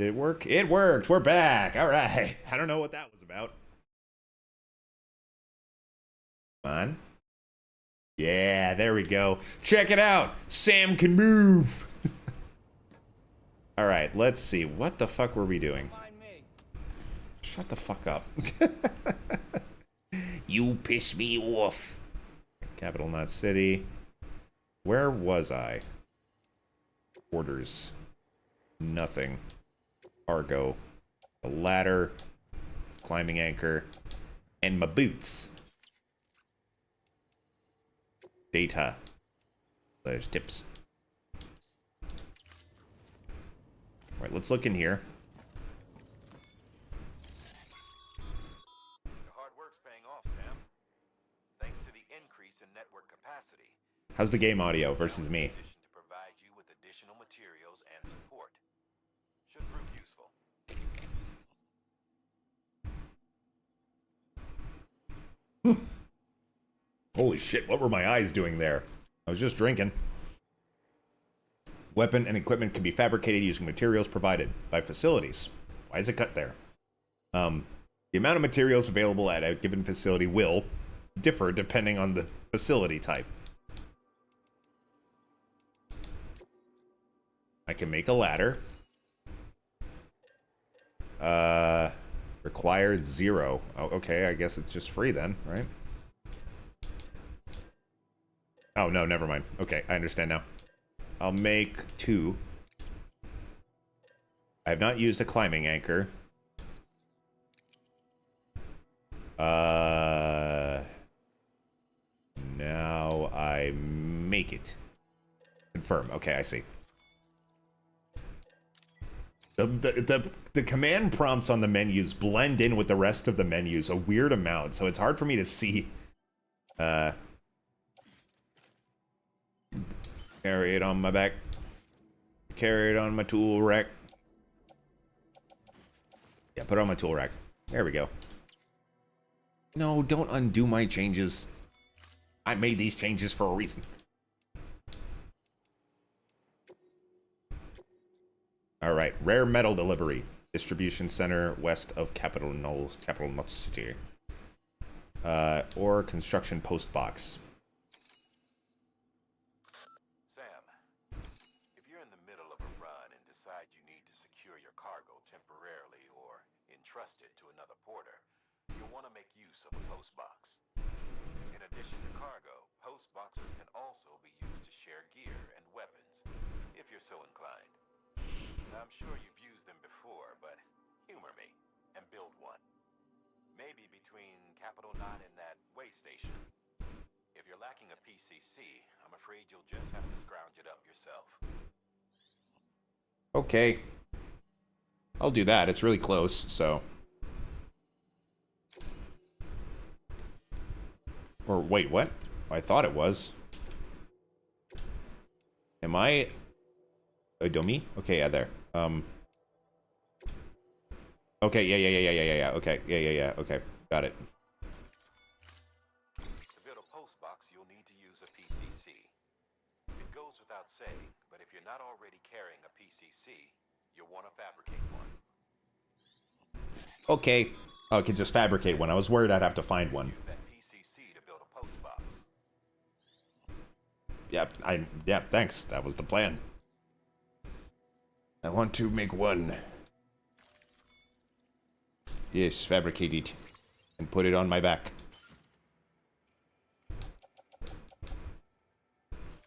did it work? It worked. We're back. All right. I don't know what that was about. Come on. Yeah, there we go. Check it out. Sam can move. All right, let's see. What the fuck were we doing? Shut the fuck up. You piss me off. Capital, not city. Where was I? Orders. Nothing. Cargo. A ladder. Climbing anchor. And my boots. Data. There's tips. Alright, let's look in here. Your hard work's paying off, Sam. Thanks to the increase in network capacity. How's the game audio versus me? To provide you with additional materials and support. Should prove useful. Holy shit, what were my eyes doing there? I was just drinking. Weapon and equipment can be fabricated using materials provided by facilities. Why is it cut there? The amount of materials available at a given facility will differ depending on the facility type. I can make a ladder. Requires 0. Oh, okay, I guess it's just free then, right? Oh, no, never mind. Okay, I understand now. I'll make 2. I have not used a climbing anchor. Now I make it. Confirm. Okay, I see. The command prompts on the menus blend in with the rest of the menus a weird amount, so it's hard for me to see. Carry it on my back. Carry it on my tool rack. Yeah, put it on my tool rack. There we go. No, don't undo my changes. I made these changes for a reason. All right, rare metal delivery. Distribution center west of Capital Knot City. Or construction post box. Sam, if you're in the middle of a run and decide you need to secure your cargo temporarily or entrust it to another porter, you'll want to make use of a post box. In addition to cargo, post boxes can also be used to share gear and weapons, if you're so inclined. I'm sure you've used them before, but humor me and build one. Maybe between Capital Knot and that way station. If you're lacking a PCC, I'm afraid you'll just have to scrounge it up yourself. Okay. I'll do that. It's really close, so. Or wait, what? I thought it was. Am I a dummy? Okay, yeah, there. Okay, yeah. Okay, yeah. Okay, got it. To build a post box, you'll need to use a PCC. It goes without saying, but if you're not already carrying a PCC, you'll want to fabricate one. Okay. Oh, I can just fabricate one. I was worried I'd have to find one. Use that PCC to build a post box. Yeah, thanks. That was the plan. I want to make one. Yes, fabricate it. And put it on my back.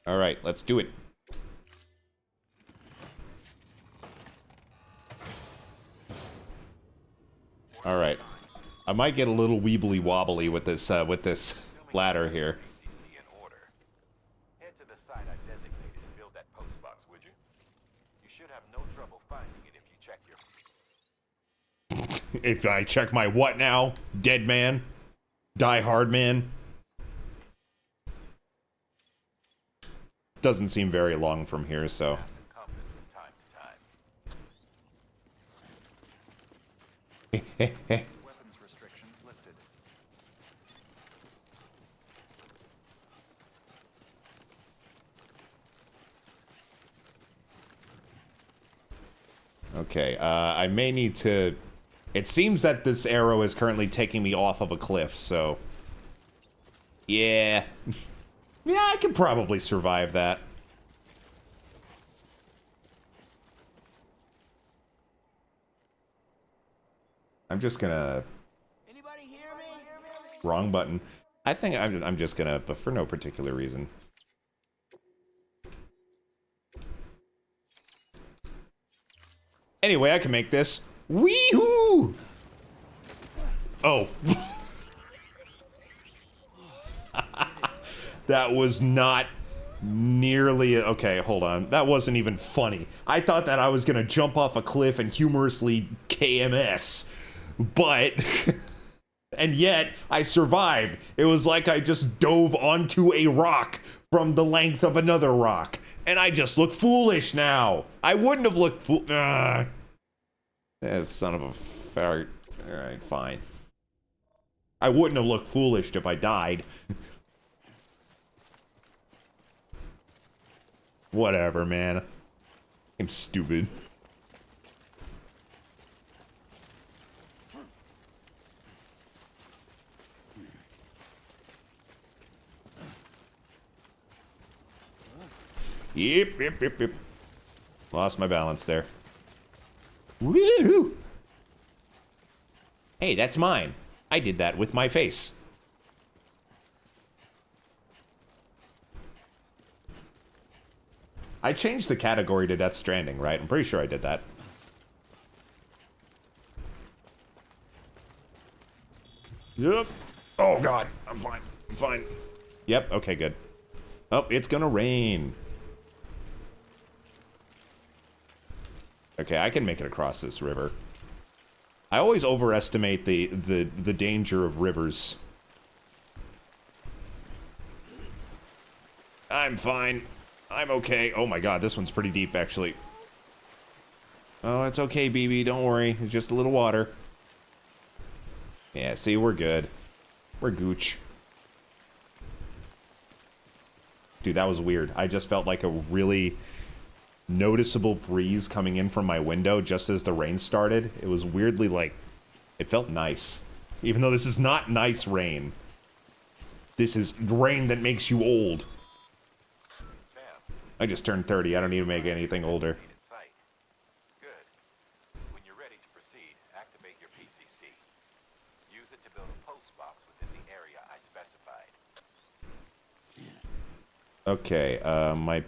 Alright, let's do it. Alright. I might get a little weebly wobbly with this ladder here. PCC in order. Head to the site I designated and build that post box, would you? You should have no trouble finding it if you check your... If I check my what now? Dead man? Die hard man? Doesn't seem very long from here, so... compass from time to time. Weapons restrictions lifted. Okay, I may need to... It seems that this arrow is currently taking me off of a cliff, so... Yeah. Yeah, I could probably survive that. I'm just gonna... Anybody hear me? Wrong button. I think I'm just gonna, but for no particular reason. Anyway, I can make this. Wee-hoo! Oh. That was not nearly... Okay, hold on. That wasn't even funny. I thought that I was gonna jump off a cliff and humorously KMS. But... And yet, I survived. It was like I just dove onto a rock from the length of another rock. And I just look foolish now. I wouldn't have looked that son of a fart. Alright, fine. I wouldn't have looked foolish if I died. Whatever, man. I'm stupid. Yep. Lost my balance there. Woohoo! Hey, that's mine. I did that with my face. I changed the category to Death Stranding, right? I'm pretty sure I did that. Yep. Oh, God. I'm fine. I'm fine. Yep. Okay, good. Oh, it's gonna rain. Okay, I can make it across this river. I always overestimate the danger of rivers. I'm fine. I'm okay. Oh my god, this one's pretty deep, actually. Oh, it's okay, BB. Don't worry. It's just a little water. Yeah, see, we're good. We're gooch. Dude, that was weird. I just felt like a really noticeable breeze coming in from my window just as the rain started. It was weirdly like, it felt nice. Even though this is not nice rain. This is rain that makes you old. Sam, I just turned 30. I don't need to make anything older. in sight. Good. When you're ready to proceed, activate your PCC. Use it to build a post box within the area I specified. Okay, my...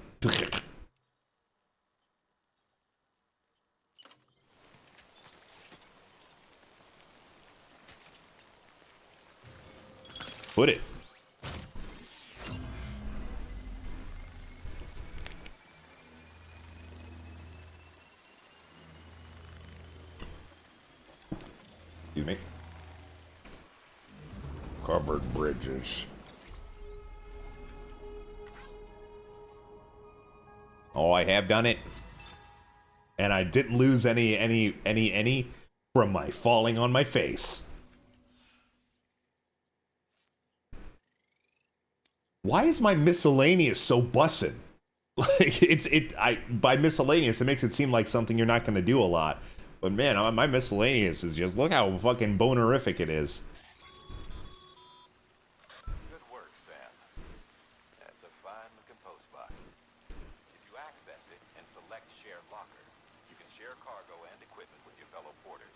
Put it. Excuse me. Covered bridges. Oh, I have done it. And I didn't lose any from my falling on my face. Why is my miscellaneous so bussin'? Like by miscellaneous it makes it seem like something you're not gonna do a lot. But man, my miscellaneous is just, look how fucking bonerific it is. Good work, Sam. That's a fine-looking post box. If you access it and select Share Locker, you can share cargo and equipment with your fellow porters.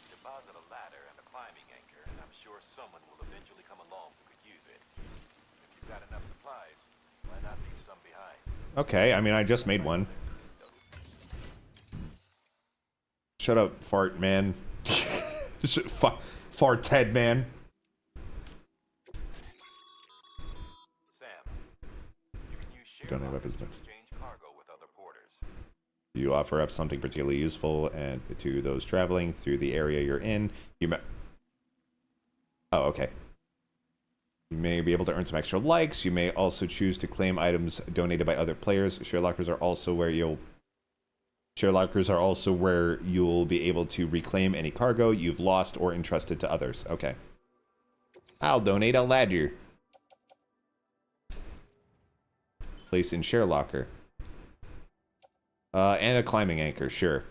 Deposit a ladder and a climbing anchor, and I'm sure someone will eventually come along who could use it. If you've got enough supplies, why not leave some behind? Okay, I mean, I just made one. Shut up, fart man. Fart Ted man. Sam, you can use Share Don't have Locker weapons, to but- exchange cargo with other porters. You offer up something particularly useful and to those traveling through the area you're in. Oh, okay. You may be able to earn some extra likes. You may also choose to claim items donated by other players. Share lockers are also where you'll be able to reclaim any cargo you've lost or entrusted to others. Okay. I'll donate a ladder. Place in share locker. And a climbing anchor, sure.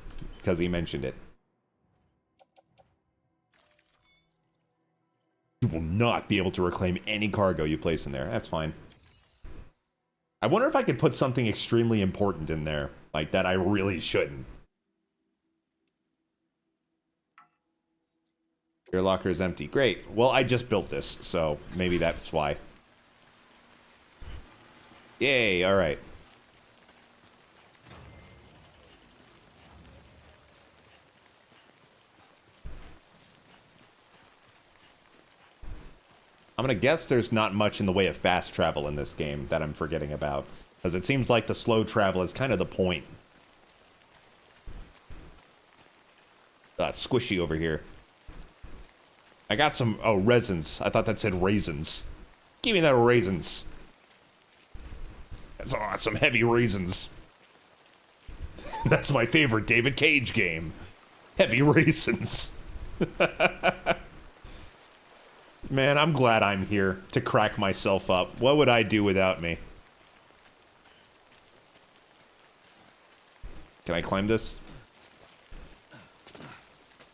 because he mentioned it. You will not be able to reclaim any cargo you place in there. That's fine. I wonder if I could put something extremely important in there, like that I really shouldn't. Your locker is empty. Great. Well, I just built this, so maybe that's why. Yay, alright. I'm gonna guess there's not much in the way of fast travel in this game that I'm forgetting about. Because it seems like the slow travel is kind of the point. Squishy over here. I got some, oh, resins. I thought that said raisins. Give me that raisins. That's some heavy raisins. That's my favorite David Cage game. Heavy raisins. Man, I'm glad I'm here to crack myself up. What would I do without me? Can I climb this?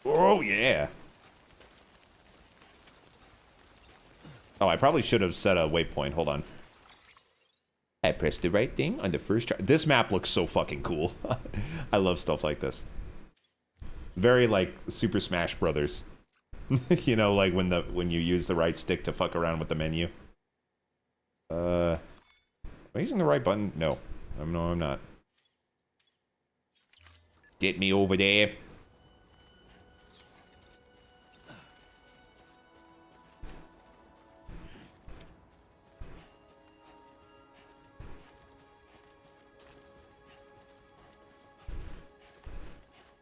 Oh, yeah. Oh, I probably should have set a waypoint. Hold on. I pressed the right thing on the first try. This map looks so fucking cool. I love stuff like this. Very, like, Super Smash Brothers. You know, like when you use the right stick to fuck around with the menu. Am I using the right button? No. No, I'm not. Get me over there.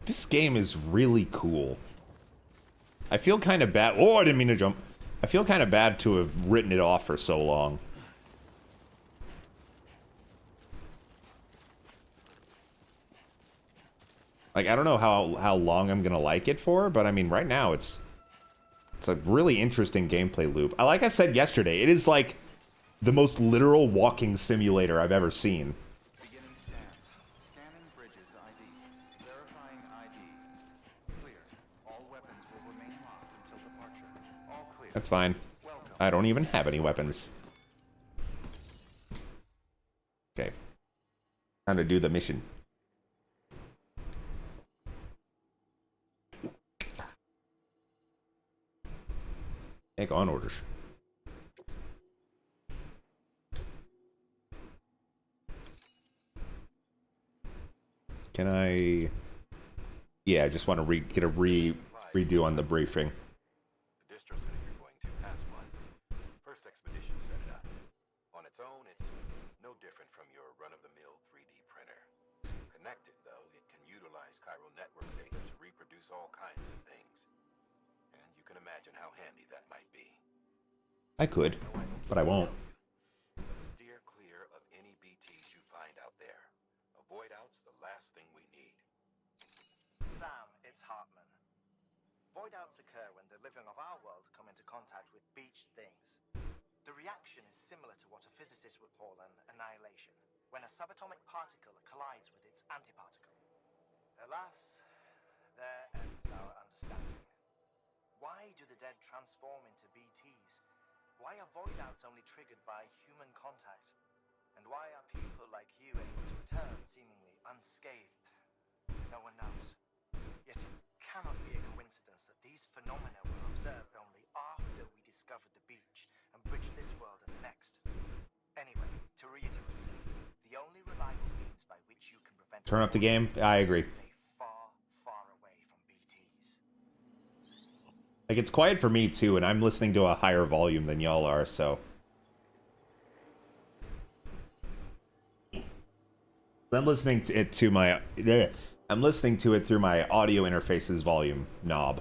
This game is really cool. I feel kind of bad. Oh, I didn't mean to jump. I feel kind of bad to have written it off for so long. Like, I don't know how long I'm gonna like it for, but I mean, right now it's a really interesting gameplay loop. Like I said yesterday, it is like the most literal walking simulator I've ever seen. Beginning scan. Scanning bridges ID. Verifying ID. Clear. All weapons will remain locked until departure. All clear. That's fine. Welcome. I don't even have any weapons. Okay. Time to do the mission. Take on orders. Can I... Yeah, I just want to get a redo on the briefing. The distro center you're going to has one. First expedition set it up. On its own, it's no different from your run-of-the-mill 3D printer. Connected, though, it can utilize chiral network data to reproduce all kinds of things. And you can imagine how handy that might be. I could, but I won't. Steer clear of any BTs you find out there. Avoid out's the last thing we need. Sam, it's Hartman. Void outs occur when the living of our world come into contact with beached things. The reaction is similar to what a physicist would call an annihilation, when a subatomic particle collides with its antiparticle. Alas, there ends our understanding. Why do the dead transform into BTs? Why are void outs only triggered by human contact? And why are people like you able to return seemingly unscathed? No one knows. Yet it cannot be a coincidence that these phenomena were observed only after we discovered the beach and bridged this world and the next. Anyway, to reiterate, the only reliable means by which you can prevent... Turn up the game? I agree. ...stay far, far away from BTs. Like, it's quiet for me, too, and I'm listening to a higher volume than y'all are, so... I'm listening to it to my... I'm listening to it through my audio interface's volume knob.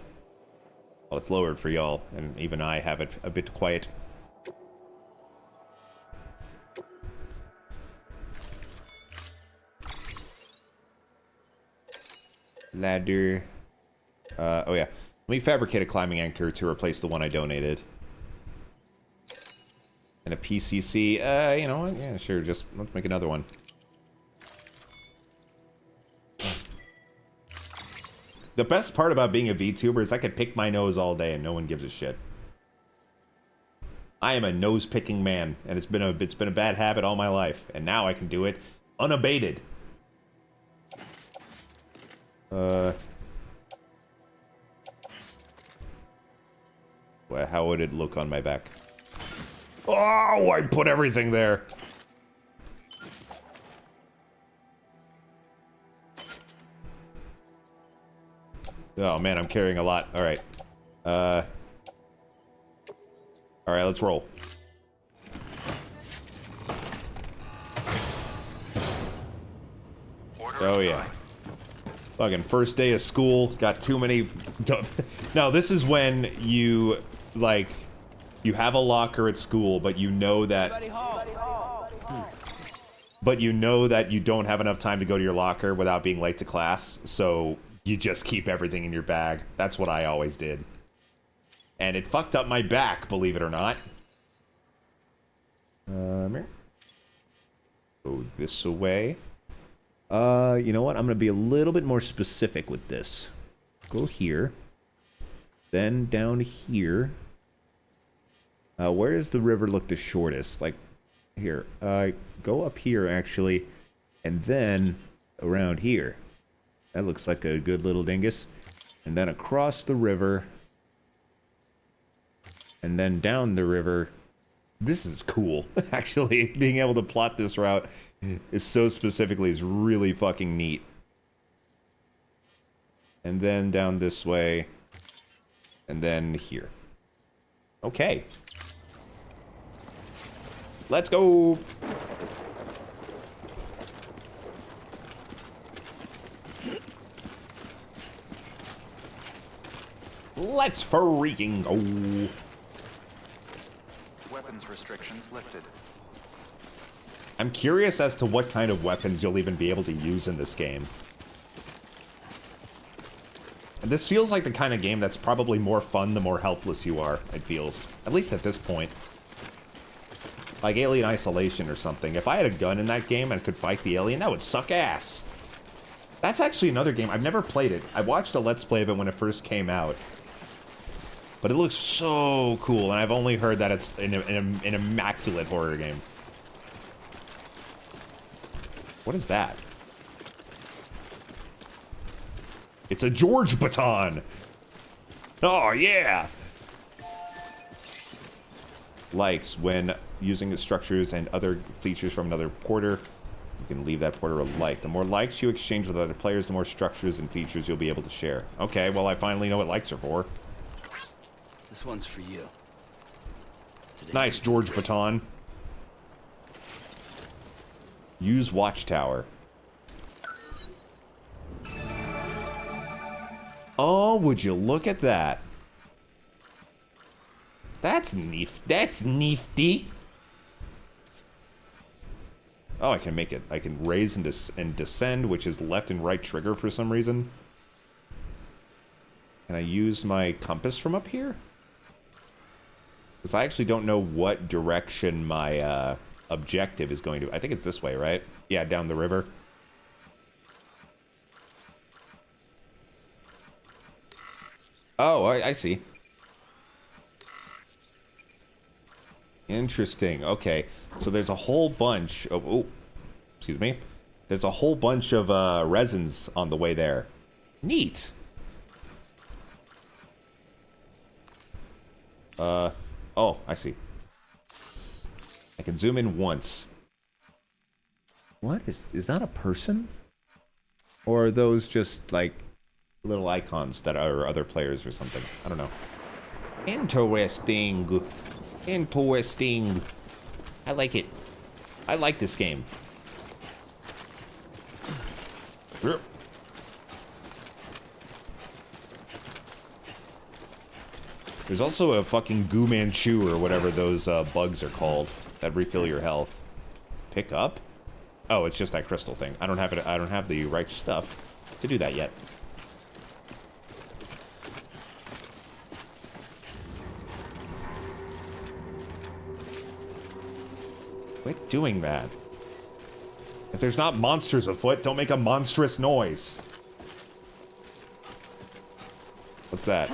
Well, it's lowered for y'all, and even I have it a bit quiet. Ladder. Oh yeah. Let me fabricate a climbing anchor to replace the one I donated. And a PCC. You know what? Yeah, sure. Just let's make another one. The best part about being a VTuber is I could pick my nose all day and no one gives a shit. I am a nose-picking man, and it's been a bad habit all my life, and now I can do it unabated. Well, how would it look on my back? Oh, I put everything there. Oh man, I'm carrying a lot. All right. All right, let's roll. Oh yeah. Fucking first day of school, got too many... No, this is when you, like, you have a locker at school, but you know that... But you know that you don't have enough time to go to your locker without being late to class, so you just keep everything in your bag. That's what I always did. And it fucked up my back, believe it or not. Go this way. You know what? I'm going to be a little bit more specific with this. Go here. Then down here. Where does the river look the shortest? Like, here. Go up here, actually. And then around here. That looks like a good little dingus. And then across the river. And then down the river. This is cool. Actually, being able to plot this route is so specifically is really fucking neat. And then down this way. And then here. Okay. Let's go. Let's freaking go. Weapons restrictions lifted. I'm curious as to what kind of weapons you'll even be able to use in this game. And this feels like the kind of game that's probably more fun the more helpless you are, it feels. At least at this point. Like Alien Isolation or something. If I had a gun in that game and could fight the alien, that would suck ass. That's actually another game. I've never played it. I watched a Let's Play of it when it first came out. But it looks so cool, and I've only heard that it's an immaculate horror game. What is that? It's a George baton! Oh, yeah! Likes when using the structures and other features from another porter. You can leave that porter a like. The more likes you exchange with other players, the more structures and features you'll be able to share. Okay, well, I finally know what likes are for. This one's for you. Today Nice, George baton. Use watchtower. Oh, would you look at that? That's nifty. Oh, I can make it. I can raise and descend, which is left and right trigger for some reason. Can I use my compass from up here? Because I actually don't know what direction my objective is going to. I think it's this way, right? Yeah, down the river. Oh, I see. Interesting. Okay. So there's a whole bunch of... Oh, excuse me. There's a whole bunch of resins on the way there. Neat. Oh, I see. I can zoom in once. What? Is that a person? Or are those just, like, little icons that are other players or something? I don't know. Interesting. Interesting. I like it. I like this game. There's also a fucking Goo Manchu or whatever those bugs are called that refill your health. Pick up? Oh, it's just that crystal thing. I don't have it. I don't have the right stuff to do that yet. Quit doing that. If there's not monsters afoot, don't make a monstrous noise. What's that?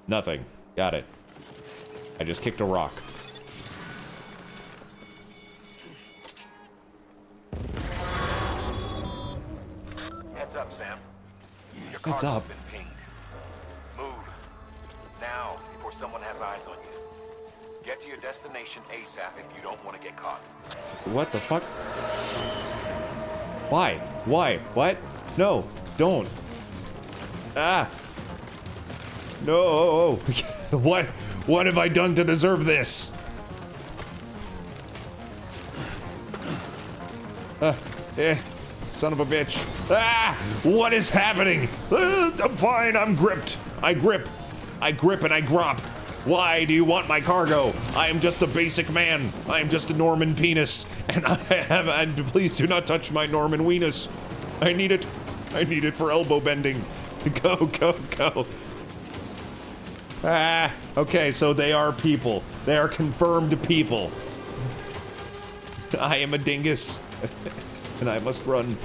Nothing. Got it. I just kicked a rock. Heads up, Sam. Your Heads cargo's up. been pinged. Move. Now, before someone has eyes on you. Get to your destination ASAP if you don't want to get caught. What the fuck? Why? Why? What? No, don't. Ah. No. What have I done to deserve this? Son of a bitch. Ah! What is happening? I'm fine. I'm gripped. I grip and I grop. Why do you want my cargo? I am just a basic man. I am just a Norman penis. And please do not touch my Norman weenus. I need it. I need it for elbow bending. Go, go, go. Ah, okay, so they are people. They are confirmed people. I am a dingus. And I must run.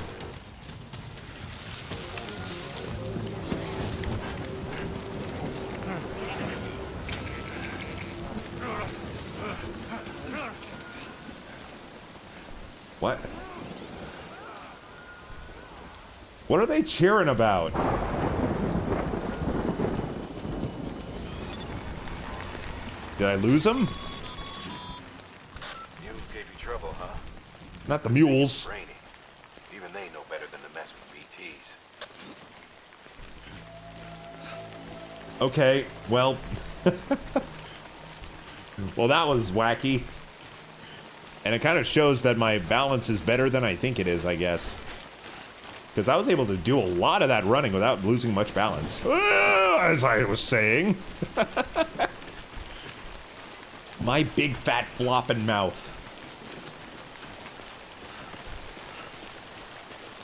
What? What are they cheering about? Did I lose them? Mules gave you trouble, huh? Not the mules. Brainy. Even they know better than to mess with BTs. Okay, well. Well, that was wacky. And it kind of shows that my balance is better than I think it is, I guess. Because I was able to do a lot of that running without losing much balance. As I was saying. My big fat flopping mouth.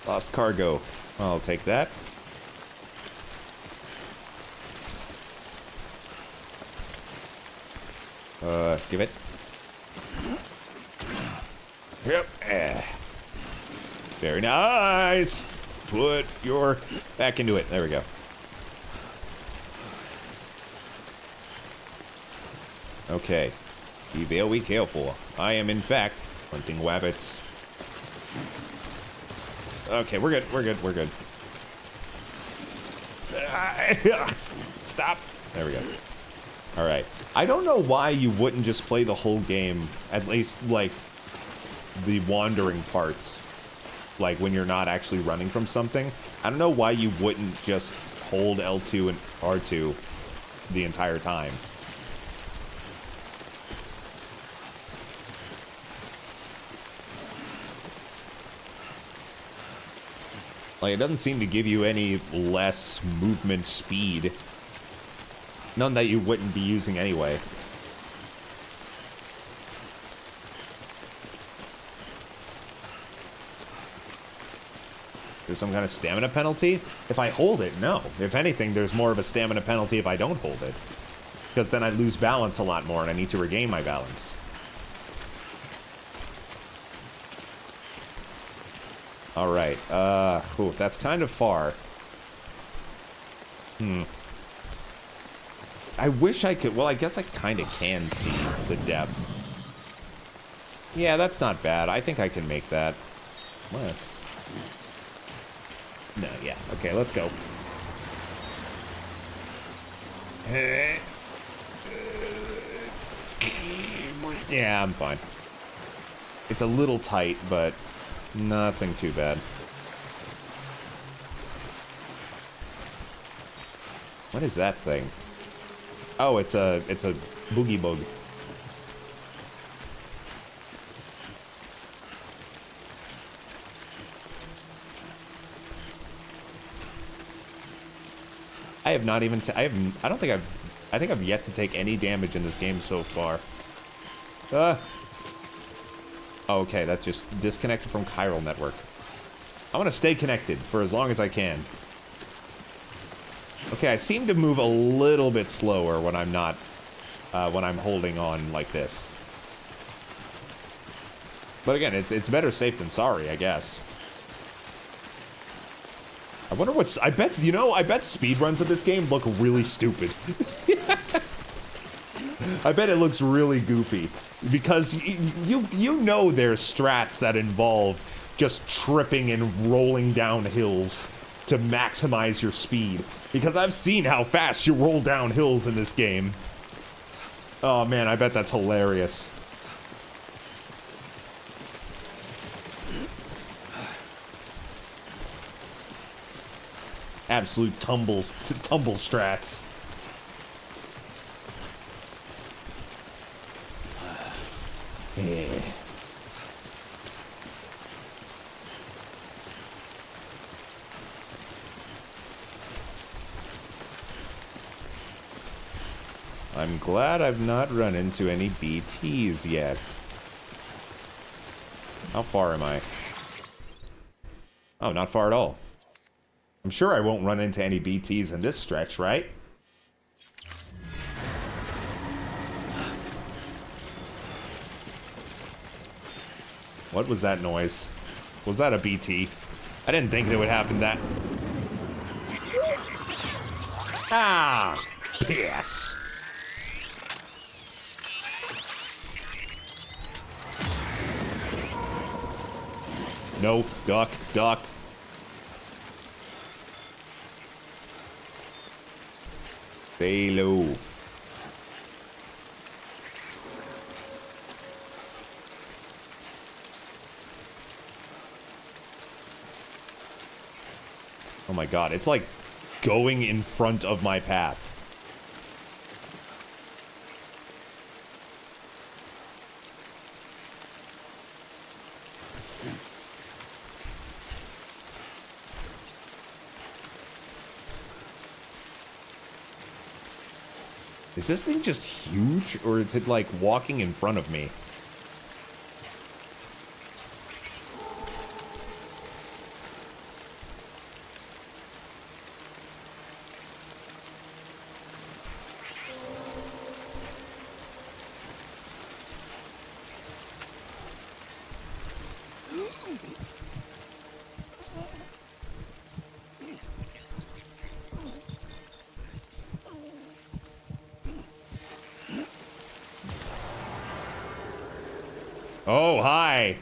Lost cargo. I'll take that. Give it. Yep. Very nice. Put your back into it. There we go. Okay. Be very careful. I am, in fact, hunting wabbits. Okay, we're good. We're good. We're good. Stop. There we go. All right. I don't know why you wouldn't just play the whole game, at least, like, the wandering parts. Like, when you're not actually running from something. I don't know why you wouldn't just hold L2 and R2 the entire time. Like, it doesn't seem to give you any less movement speed. None that you wouldn't be using anyway. There's some kind of stamina penalty? If I hold it, no. If anything, there's more of a stamina penalty if I don't hold it. Because then I lose balance a lot more and I need to regain my balance. Alright, ooh, that's kind of far. I wish I could, well, I guess I kind of can see the depth. Yeah, that's not bad. I think I can make that. Less. No, yeah. Okay, let's go. Yeah, I'm fine. It's a little tight, but nothing too bad. What is that thing? Oh, it's a boogie bug. I have not even I think I've yet to take any damage in this game so far. Okay, that just disconnected from chiral network. I want to stay connected for as long as I can. Okay, I seem to move a little bit slower when I'm not, when I'm holding on like this. But again, it's better safe than sorry, I guess. I wonder what's... I bet speedruns of this game look really stupid. I bet it looks really goofy. Because you know there's strats that involve just tripping and rolling down hills to maximize your speed. Because I've seen how fast you roll down hills in this game. Oh man, I bet that's hilarious. Absolute tumble strats. Yeah. I'm glad I've not run into any BTs yet. How far am I? Oh, not far at all. I'm sure I won't run into any BTs in this stretch, right? What was that noise? Was that a BT? I didn't think it would happen that... Ah! Piss! No, duck, duck. Stay low. Oh my god, it's like going in front of my path. Is this thing just huge, or is it like walking in front of me? Oh, hi.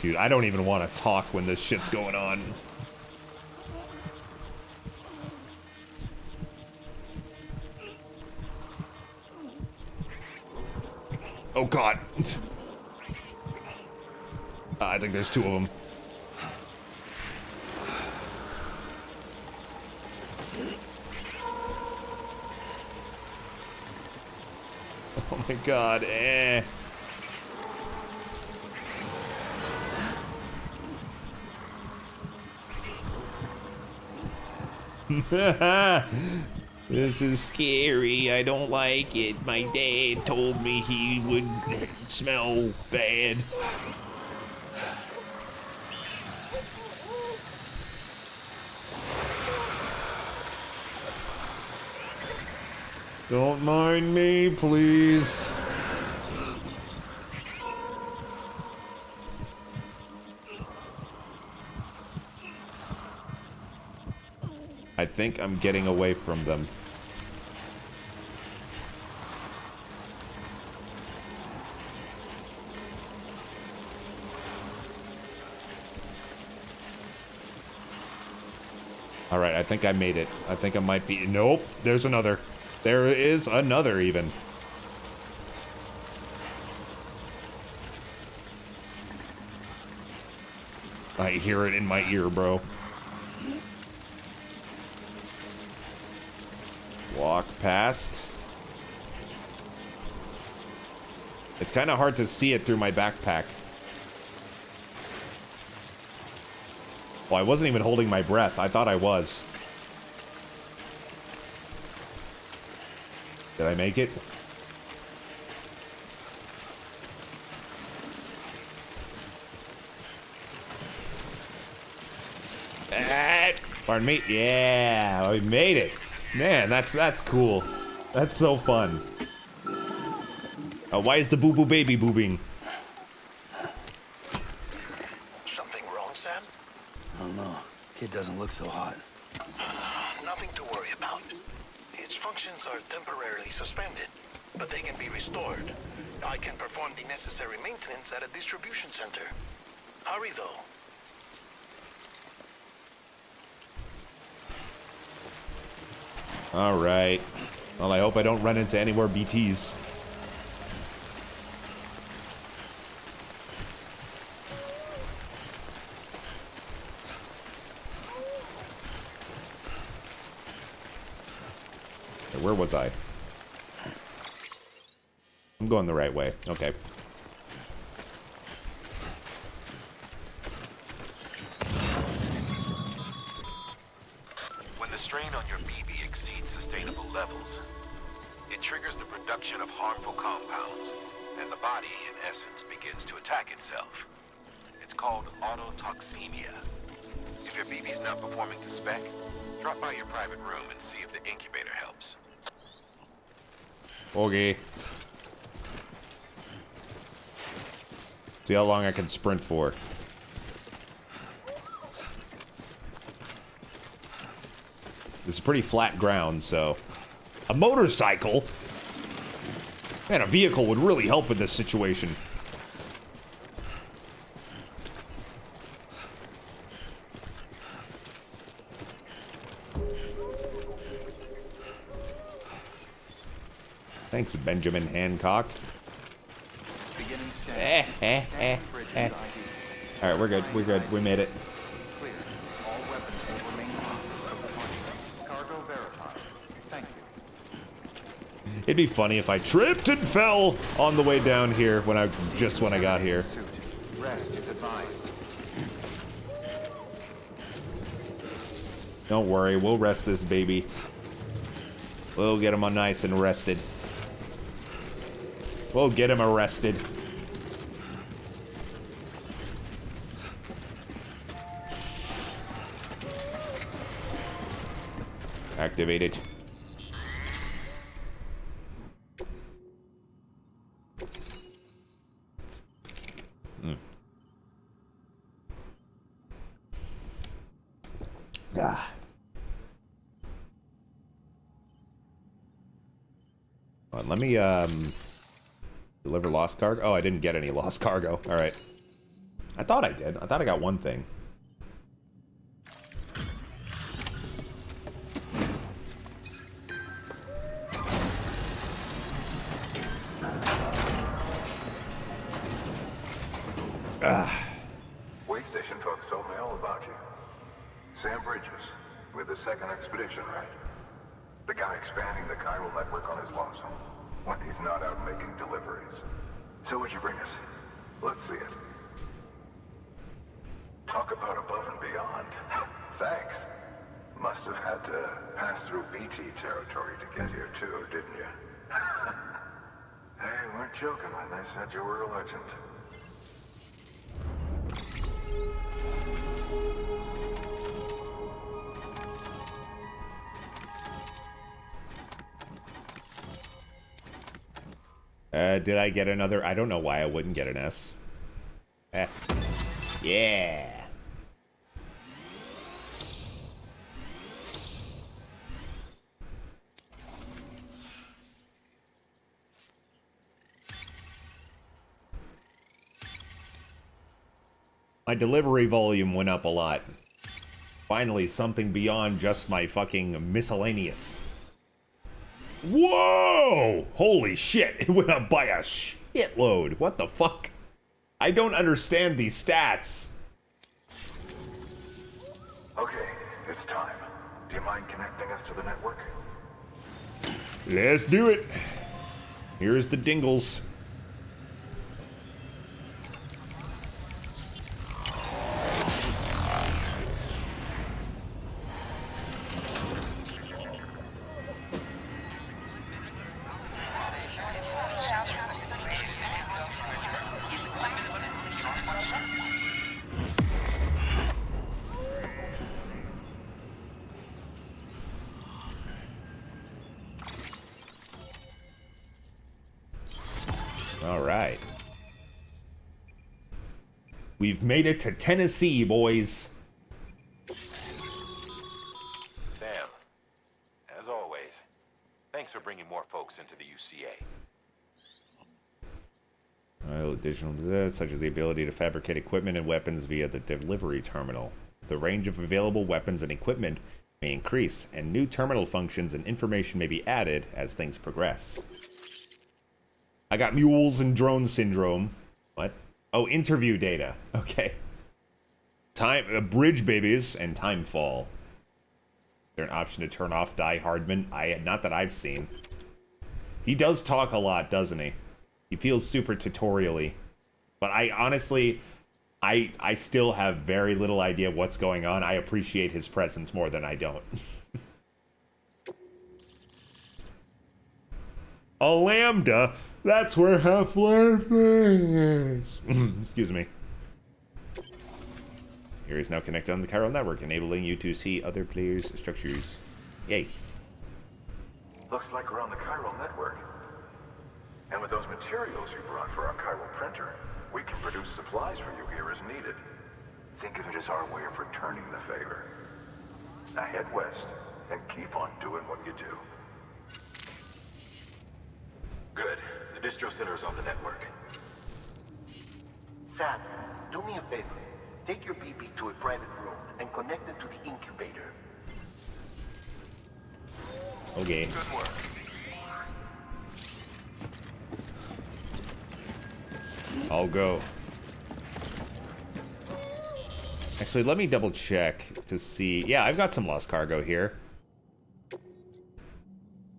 Dude, I don't even want to talk when this shit's going on. Oh, God. I think there's two of them. Oh my god, eh. This is scary. I don't like it. My dad told me he would smell bad. Don't mind me, please. I think I'm getting away from them. All right, I think I made it. I think I might be... Nope, there's another. There is another, even. I hear it in my ear, bro. Walk past. It's kind of hard to see it through my backpack. Well, I wasn't even holding my breath. I thought I was. Did I make it? Ah, Pardon me? Yeah, we made it. Man, that's cool. That's so fun. Why is the boo-boo baby boobing? Something wrong, Sam? I don't know. Kid doesn't look so hot. Nothing to worry about. Its functions are temporarily suspended, but they can be restored. I can perform the necessary maintenance at a distribution center. Hurry, though. All right. Well, I hope I don't run into any more BTs. Where was I? I'm going the right way. Okay. When the strain on your BB exceeds sustainable levels, it triggers the production of harmful compounds, and the body, in essence, begins to attack itself. It's called autotoxemia. If your BB's not performing to spec, drop by your private room and see if the incubator helps. Okay. See how long I can sprint for. This is pretty flat ground, so... A motorcycle? Man, a vehicle would really help in this situation. Thanks, Benjamin Hancock. Beginning scan. Scanning bridges ID. Alright, we're good. We're good. We made it. Clear. All weapons will remain locked until departure. Cargo verified. Thank you. It'd be funny if I tripped and fell on the way down here when I got here. Suit. Rest is advised. Don't worry, we'll rest this baby. We'll get him nice and rested. We'll get him arrested. Activate it. Ah. Hold on, let me deliver lost cargo. Oh, I didn't get any lost cargo. All right. I thought I did. I thought I got one thing. Way station folks told me all about you. Sam Bridges, with the second expedition, right? The guy expanding the chiral network on his lonesome, when he's not out making deliveries. So what'd you bring us? Let's see it. Talk about above and beyond. Thanks. Must have had to pass through BT territory to get here too, didn't you? They weren't joking when they said you were a legend. Did I get another? I don't know why I wouldn't get an S. Yeah. My delivery volume went up a lot. Finally, something beyond just my fucking miscellaneous. Whoa! Holy shit, it went up by a shitload. What the fuck? I don't understand these stats. Okay, it's time. Do you mind connecting us to the network? Let's do it. Here's the dingles. We've made it to Tennessee, boys. Sam, as always, thanks for bringing more folks into the UCA. Additional, such as the ability to fabricate equipment and weapons via the delivery terminal. The range of available weapons and equipment may increase, and new terminal functions and information may be added as things progress. I got mules and drone syndrome. What? Oh, interview data. Okay. Bridge babies and timefall. Is there an option to turn off Die Hardman? Not that I've seen. He does talk a lot, doesn't he? He feels super tutorial-y. But I honestly, I still have very little idea what's going on. I appreciate his presence more than I don't. A lambda? That's where Half-Life is. Excuse me. Here is now connected on the chiral network, enabling you to see other players' structures. Yay. Looks like we're on the chiral network. And with those materials you brought for our chiral printer, we can produce supplies for you here as needed. Think of it as our way of returning the favor. Now head west and keep on doing what you do. Good. The distro center is on the network. Sam, do me a favor. Take your BB to a private room and connect it to the incubator. Okay. Good work. I'll go. Actually, let me double check to see. Yeah, I've got some lost cargo here.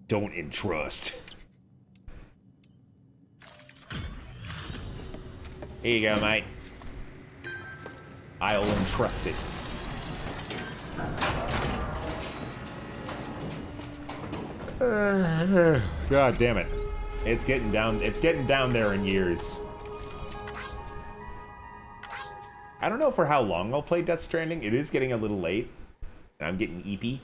Don't entrust. Here you go, mate. I'll entrust it. God damn it. It's getting down there in years. I don't know for how long I'll play Death Stranding. It is getting a little late. And I'm getting eepy.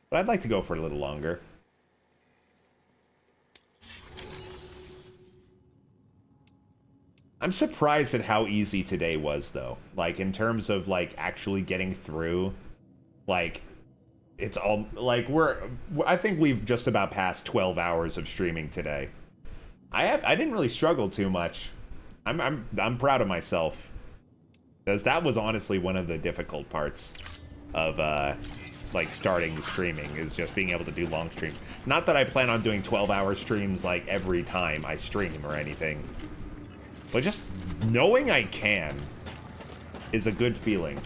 But I'd like to go for a little longer. I'm surprised at how easy today was, though. Like, in terms of, like, actually getting through. Like, it's all... Like, I think we've just about passed 12 hours of streaming today. I didn't really struggle too much. I'm proud of myself. Because that was honestly one of the difficult parts of, like, starting the streaming, is just being able to do long streams. Not that I plan on doing 12-hour streams, like, every time I stream or anything. But just knowing I can is a good feeling.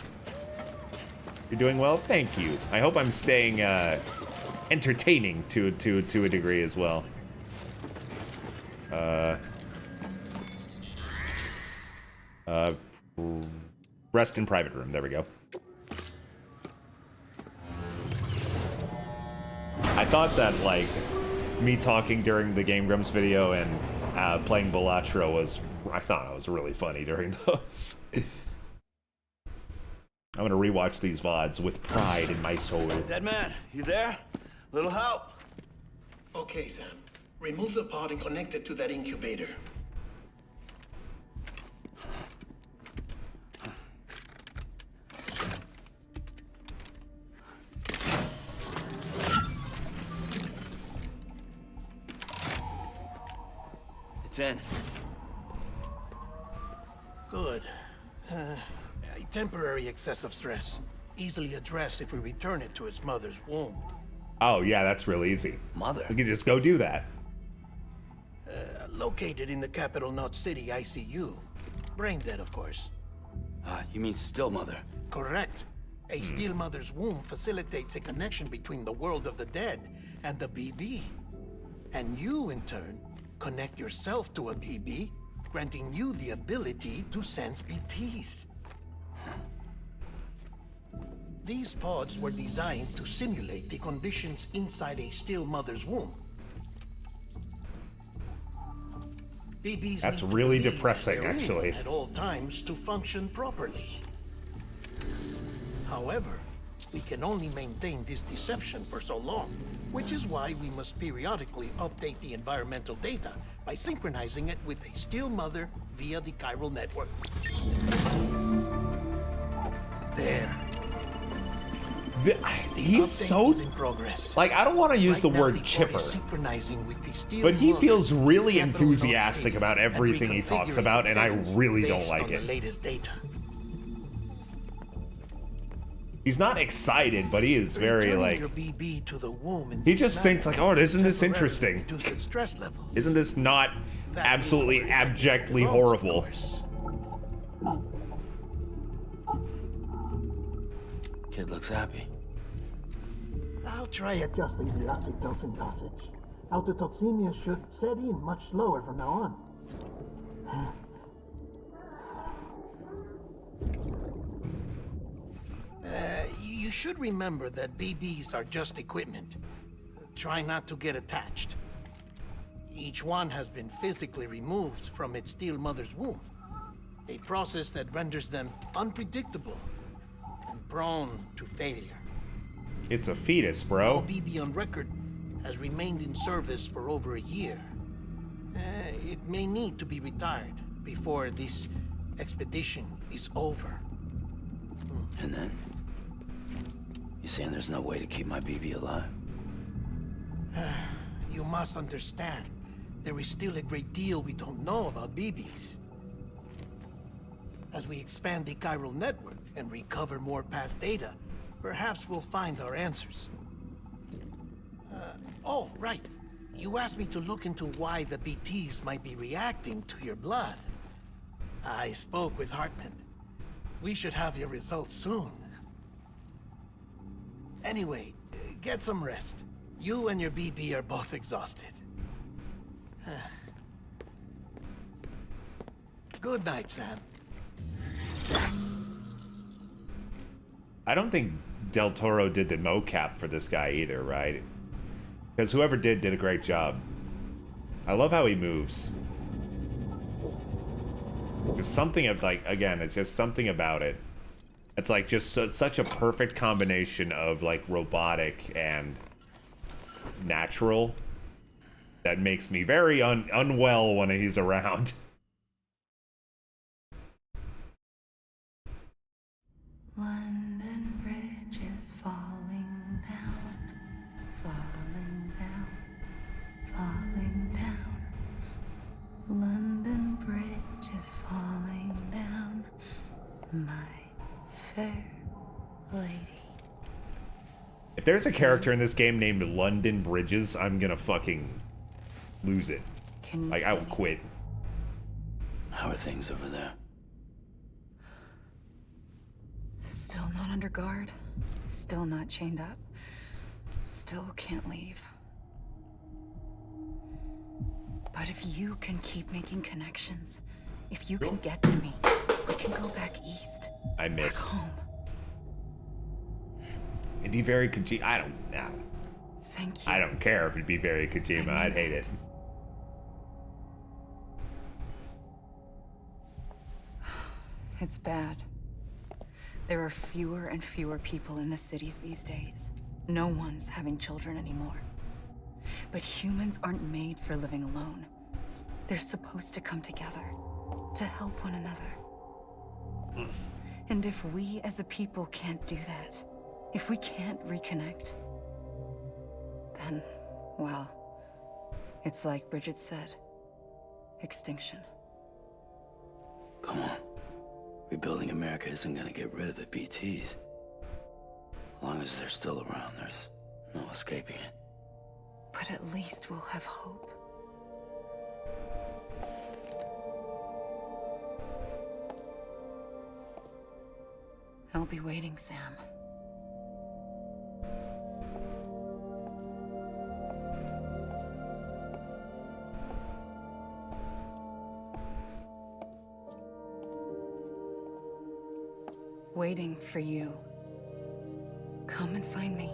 You're doing well? Thank you. I hope I'm staying entertaining to a degree as well. Rest in private room. There we go. I thought that, like, me talking during the Game Grumps video and playing Balatro was... I thought it was really funny during those. I'm gonna rewatch these VODs with pride in my soul. Dead man, you there? Little help? Okay, Sam. Remove the pod and connect it to that incubator. It's in. Good. A temporary excessive stress. Easily addressed if we return it to its mother's womb. Oh, yeah, that's real easy. Mother? We can just go do that. Located in the capital Knot City ICU. Brain dead, of course. You mean still mother? Correct. A still mother's womb facilitates a connection between the world of the dead and the BB. And you, in turn, connect yourself to a BB, granting you the ability to sense BTs. These pods were designed to simulate the conditions inside a still mother's womb. BBs That's need to really be in depressing, their actually. womb at all times to function properly. However, We can only maintain this deception for so long, which is why we must periodically update the environmental data by synchronizing it with a still mother via the chiral network. There. He's Update so... is in progress. Like, I don't want to use Right the now, word the core chipper, is synchronizing with the still but he mother feels really capital North enthusiastic City about and everything he talks reconfiguring about, and I settings really don't based like on the it. latest data. He's not excited, but he is very, Returning like... your BB to the womb in He this just thinks, like, manner oh, isn't this temporarily interesting? reduce its stress levels. Isn't this not That absolutely being abjectly develops, of horrible? course. Kid looks happy. I'll try adjusting the oxytocin dosage. Autotoxemia should set in much slower from now on. You should remember that BBs are just equipment. Try not to get attached. Each one has been physically removed from its steel mother's womb. A process that renders them unpredictable and prone to failure. It's a fetus, All bro. BB on record has remained in service for over a year. It may need to be retired before this expedition is over. And then? You saying there's no way to keep my BB alive? You must understand, there is still a great deal we don't know about BBs. As we expand the chiral network and recover more past data, perhaps we'll find our answers. Oh, right. You asked me to look into why the BTs might be reacting to your blood. I spoke with Hartman. We should have your results soon. Anyway, get some rest. You and your BB are both exhausted. Good night, Sam. I don't think Del Toro did the mocap for this guy either, right? Because whoever did a great job. I love how he moves. There's something of, like, again, it's just something about it. It's like just such a perfect combination of, like, robotic and natural that makes me very unwell when he's around. London Bridge is falling down, falling down, falling down. London Bridge is falling down, my fair lady. If there's a character in this game named London Bridges, I'm gonna fucking lose it. Can you Like, I will quit. How are things over there? Still not under guard, still not chained up, still can't leave. But if you can keep making connections, if you can get to me, we can go back east. I Back missed. home. It'd be very Kojima. I don't. Thank you. I don't care if it'd be very Kojima. I I'd mean hate it. it. It's bad. There are fewer and fewer people in the cities these days. No one's having children anymore. But humans aren't made for living alone. They're supposed to come together, to help one another. And if we as a people can't do that, if we can't reconnect, then, well, it's like Bridget said, extinction. Come on. Rebuilding America isn't gonna get rid of the BTs. As long as they're still around, there's no escaping it. But at least we'll have hope. I'll be waiting, Sam. Waiting for you. Come and find me.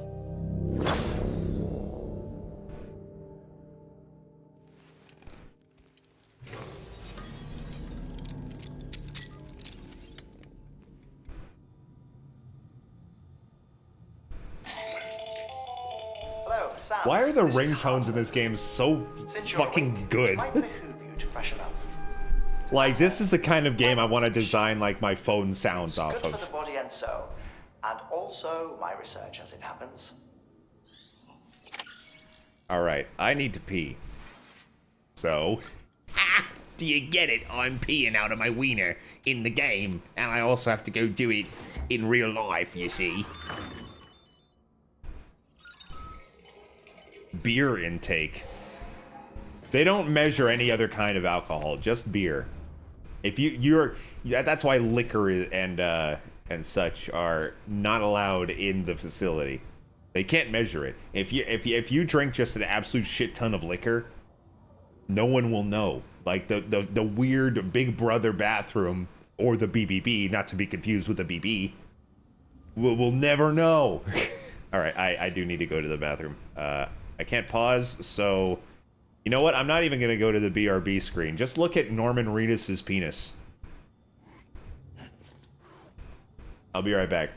Sam, Why are the this is ringtones in this game so Since you're fucking awake, good? it might behoove you to freshen up. Like, this is the kind of game I want to design, like, my phone sounds It's off good for of. the body and soul, and also my research as it happens. Alright, I need to pee. So... Ha! Do you get it? I'm peeing out of my wiener in the game, and I also have to go do it in real life, you see. Beer intake. They don't measure any other kind of alcohol, just beer. If that's why liquor and such are not allowed in the facility. They can't measure it. If you drink just an absolute shit ton of liquor, no one will know. Like the weird Big Brother bathroom or the BBB, not to be confused with the BB, will never know. All right, I do need to go to the bathroom. I can't pause, so you know what? I'm not even gonna go to the BRB screen. Just look at Norman Reedus's penis. I'll be right back.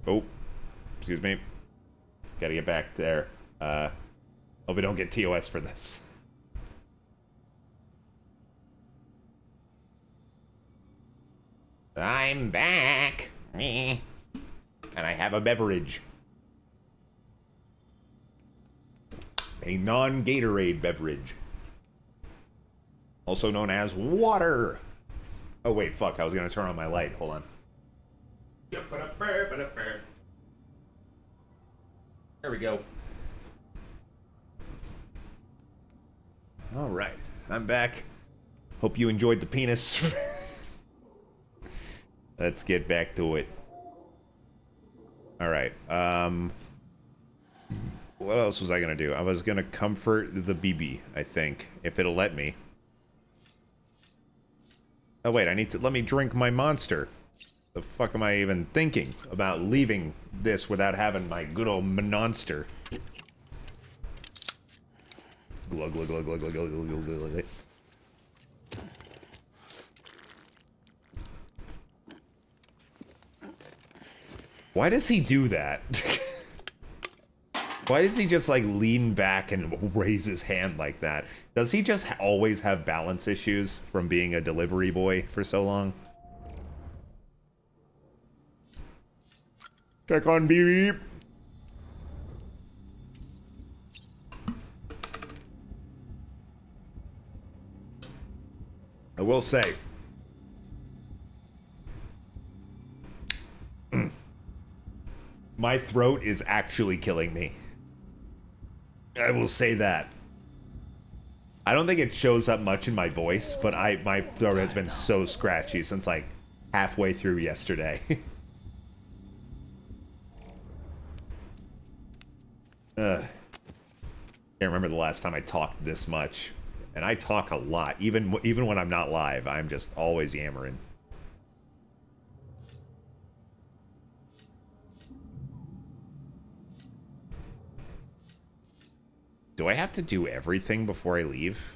Oh, excuse me. Gotta get back there. Hope we don't get TOS for this. I'm back. And I have a beverage. A non-Gatorade beverage. Also known as water. Oh wait, fuck, I was gonna turn on my light. Hold on. There we go. Alright, I'm back. Hope you enjoyed the penis. Let's get back to it. Alright, what else was I gonna do? I was gonna comfort the BB, I think, if it'll let me. Oh wait, let me drink my monster. The fuck am I even thinking about leaving this without having my good old monster? Glug glug glug glug glug glug glug glug glug. Why does he do that? Why does he just like lean back and raise his hand like that? Does he just always have balance issues from being a delivery boy for so long? Check on beep. I will say, my throat is actually killing me. I will say that. I don't think it shows up much in my voice, but my throat has been so scratchy since like halfway through yesterday. Can't remember the last time I talked this much. And I talk a lot, even when I'm not live. I'm just always yammering. Do I have to do everything before I leave?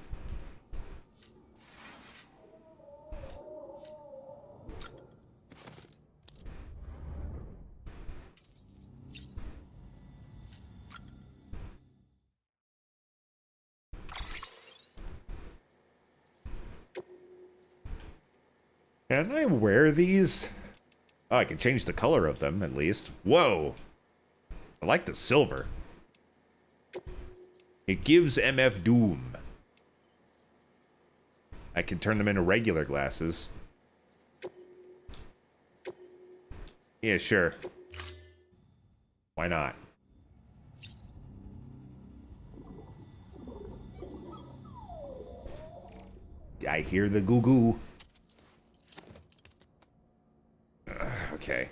Can I wear these? Oh, I can change the color of them, at least. Whoa! I like the silver. It gives MF Doom. I can turn them into regular glasses. Yeah, sure. Why not? I hear the goo-goo. Okay.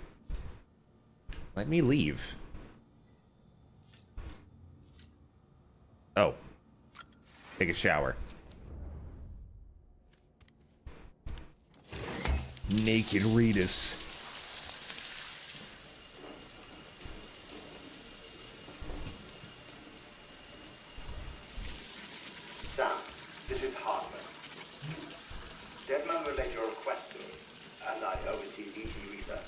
Let me leave. Oh. Take a shower. Naked Reedus. Sam, this is Hartman. Deadman relayed your request to me, and I oversee DT research.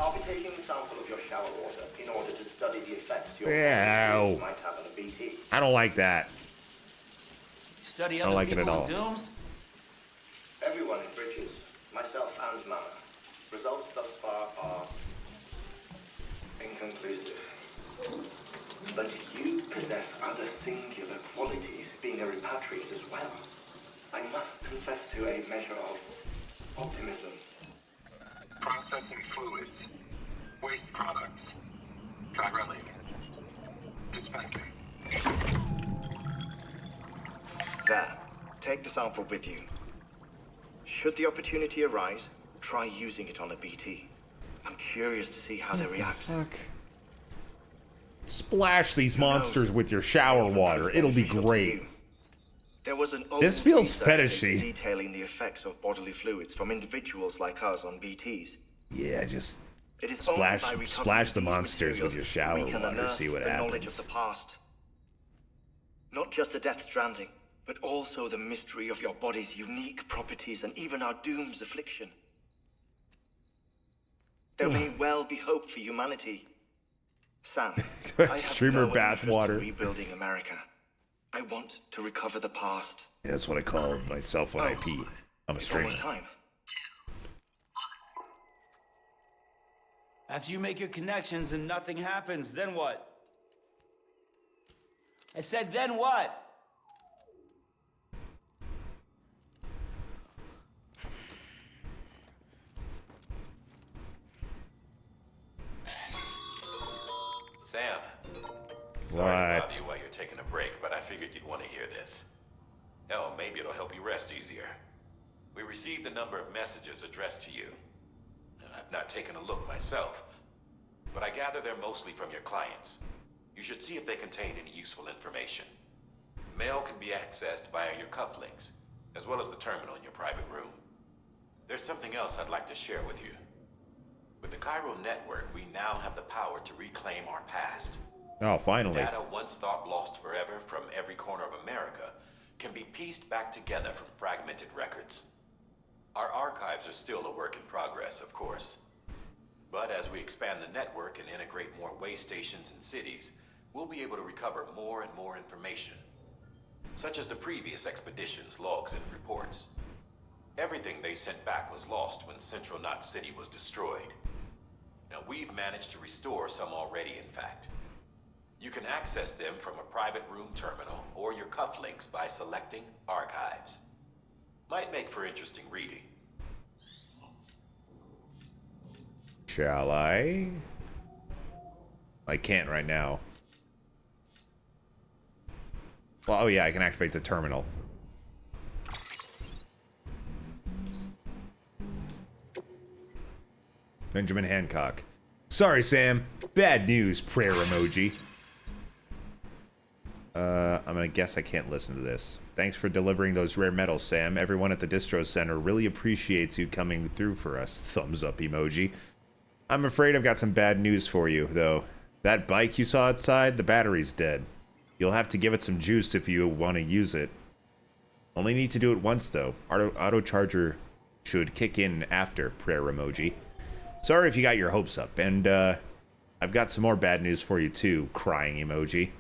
I'll be taking a sample of your shower water in order to study the effects your Ow. might have on a BT. I don't like that. Study I don't other like it people at all. in Dooms? Everyone in Bridges, myself and Mama, results thus far are inconclusive. But you possess other singular qualities, being a repatriate as well. I must confess to a measure of optimism. Processing fluids. Waste products. Kyrelli. Dispensing. There. Take the sample with you. Should the opportunity arise, try using it on a BT. I'm curious to see how they react. Fuck. Splash these monsters with your shower water. It'll be great. There was an This old feels research fetishy. detailing the effects of bodily fluids from individuals like us on BTs. Yeah, just It is splash only by splash the recovering monsters these with your materials shower we can water. unearth See what the knowledge happens. of the past. Not just the Death Stranding, but also the mystery of your body's unique properties and even our doom's affliction. There may well be hope for humanity. Sam, I have Streamer no interest in bathwater. rebuilding America. I want to recover the past. Yeah, that's what I call myself when I pee. I'm a It's streamer. almost time. After you make your connections and nothing happens, then what? I said, then what? Sam. Sorry to What? bother you while you're taking a break, but I figured you'd want to hear this. Hell, maybe it'll help you rest easier. We received a number of messages addressed to you. I've not taken a look myself, but I gather they're mostly from your clients. You should see if they contain any useful information. Mail can be accessed via your cufflinks, as well as the terminal in your private room. There's something else I'd like to share with you. With the Chiral network, we now have the power to reclaim our past. Oh, finally. Data once thought lost forever from every corner of America can be pieced back together from fragmented records. Our archives are still a work in progress, of course. But as we expand the network and integrate more way stations and cities, we'll be able to recover more and more information, such as the previous expedition's logs and reports. Everything they sent back was lost when Central Knot City was destroyed. Now, we've managed to restore some already, in fact. You can access them from a private room terminal or your cufflinks by selecting Archives. Might make for interesting reading. Shall I? I can't right now. Well, oh yeah, I can activate the terminal. Benjamin Hancock. Sorry, Sam. Bad news, prayer emoji. I'm gonna guess I can't listen to this. Thanks for delivering those rare metals, Sam. Everyone at the Distro Center really appreciates you coming through for us. Thumbs up emoji. I'm afraid I've got some bad news for you, though. That bike you saw outside, the battery's dead. You'll have to give it some juice if you want to use it. Only need to do it once, though. Auto charger should kick in after, prayer emoji. Sorry if you got your hopes up, and I've got some more bad news for you too, crying emoji.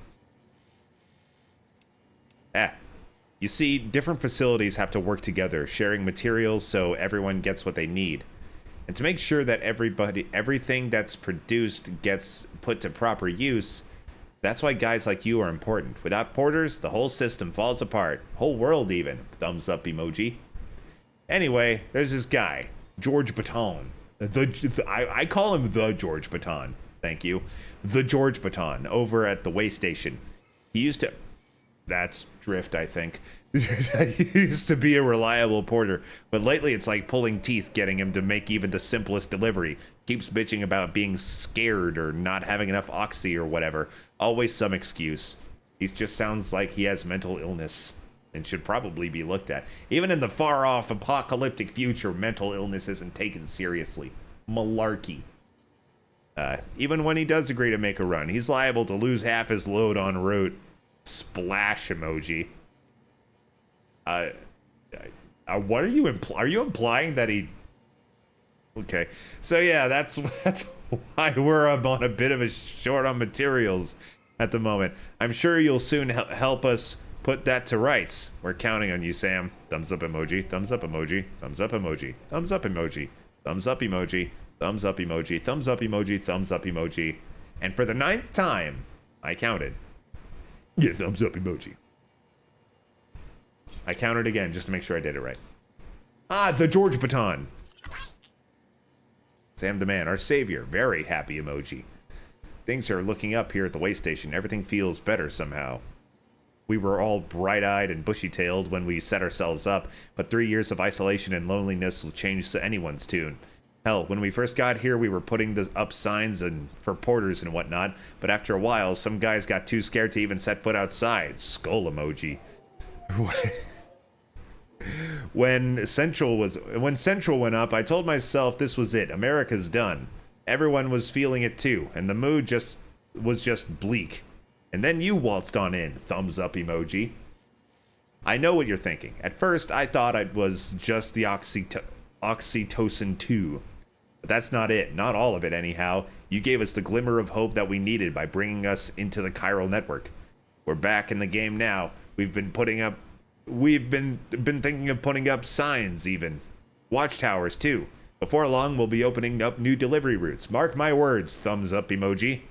You see, different facilities have to work together, sharing materials so everyone gets what they need. And to make sure that everything that's produced gets put to proper use, that's why guys like you are important. Without porters, the whole system falls apart. Whole world even. Thumbs up emoji. Anyway, there's this guy, George Baton. I call him the George Baton. Thank you. The George Baton over at the way station. He used to... That's Drift, I think. He used to be a reliable porter, but lately it's like pulling teeth getting him to make even the simplest delivery. Keeps bitching about being scared or not having enough oxy or whatever. Always some excuse. He just sounds like he has mental illness and should probably be looked at. Even in the far-off apocalyptic future, mental illness isn't taken seriously. Malarkey. Even when he does agree to make a run, he's liable to lose half his load en route. Splash emoji. What are you implying that he Okay, so yeah, that's why we're on a bit of a short on materials at the moment. I'm sure you'll soon help us put that to rights. We're counting on you, Sam. Thumbs up emoji, thumbs up emoji, thumbs up emoji, thumbs up emoji, thumbs up emoji, thumbs up emoji, thumbs up emoji, thumbs up emoji. And for the 9th time, I counted. Yeah, thumbs up emoji. I counted again just to make sure I did it right. Ah, the George baton. Sam the man, our savior. Very happy emoji. Things are looking up here at the way station. Everything feels better somehow. We were all bright-eyed and bushy-tailed when we set ourselves up, but 3 years of isolation and loneliness will change anyone's tune. Hell, when we first got here, we were putting up signs for porters and whatnot, but after a while, some guys got too scared to even set foot outside. Skull emoji. When Central went up, I told myself this was it. America's done. Everyone was feeling it too, and the mood was just bleak. And then you waltzed on in. Thumbs up emoji. I know what you're thinking. At first, I thought it was just the oxytocin 2. But that's not it. Not all of it, anyhow. You gave us the glimmer of hope that we needed by bringing us into the chiral network. We're back in the game now. We've been thinking of putting up signs even. Watchtowers too. Before long we'll be opening up new delivery routes. Mark my words, thumbs up emoji.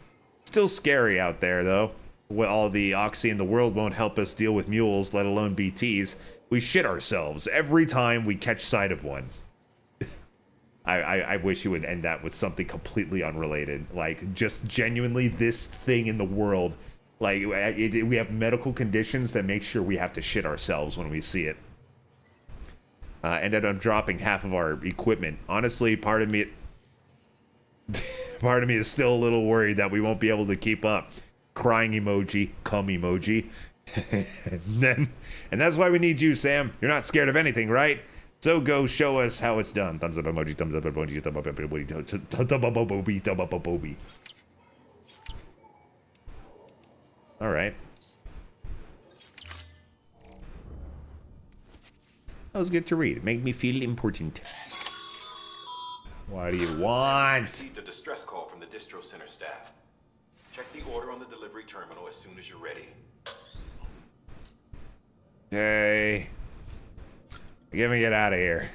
Still scary out there though. Well, all the oxy in the world won't help us deal with mules, let alone BTs. We shit ourselves every time we catch sight of one. I wish you would end that with something completely unrelated. Like, just genuinely this thing in the world. Like, we have medical conditions that make sure we have to shit ourselves when we see it. Ended up dropping half of our equipment. Honestly, part of me is still a little worried that we won't be able to keep up. Crying emoji, cum emoji. and that's why we need you, Sam. You're not scared of anything, right? So go show us how it's done. Thumbs up emoji, thumbs up emoji, thumbs up emoji, thumbs up emoji. All right. That was good to read. It made me feel important. What do you want? Received a distress call from the distro center staff. Check the order on the delivery terminal as soon as you're ready. Okay. Get me out of here.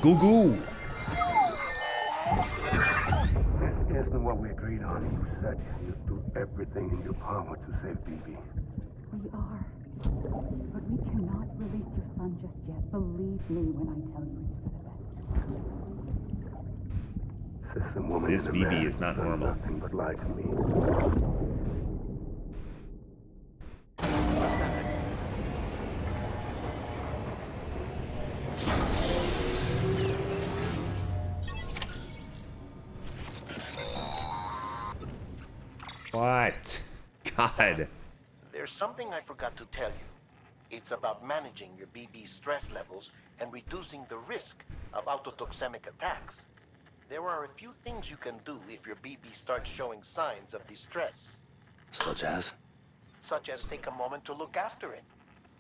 Goo goo. This isn't what we agreed on. You said you'd do everything in your power to save BB. We are. But we cannot release your son just yet. Believe me when I tell you it's for the best. System woman This BB is not normal. Nothing but lie to me. What? God. There's something I forgot to tell you. It's about managing your BB stress levels and reducing the risk of autotoxemic attacks. There are a few things you can do if your BB starts showing signs of distress. Such as? Such as take a moment to look after it.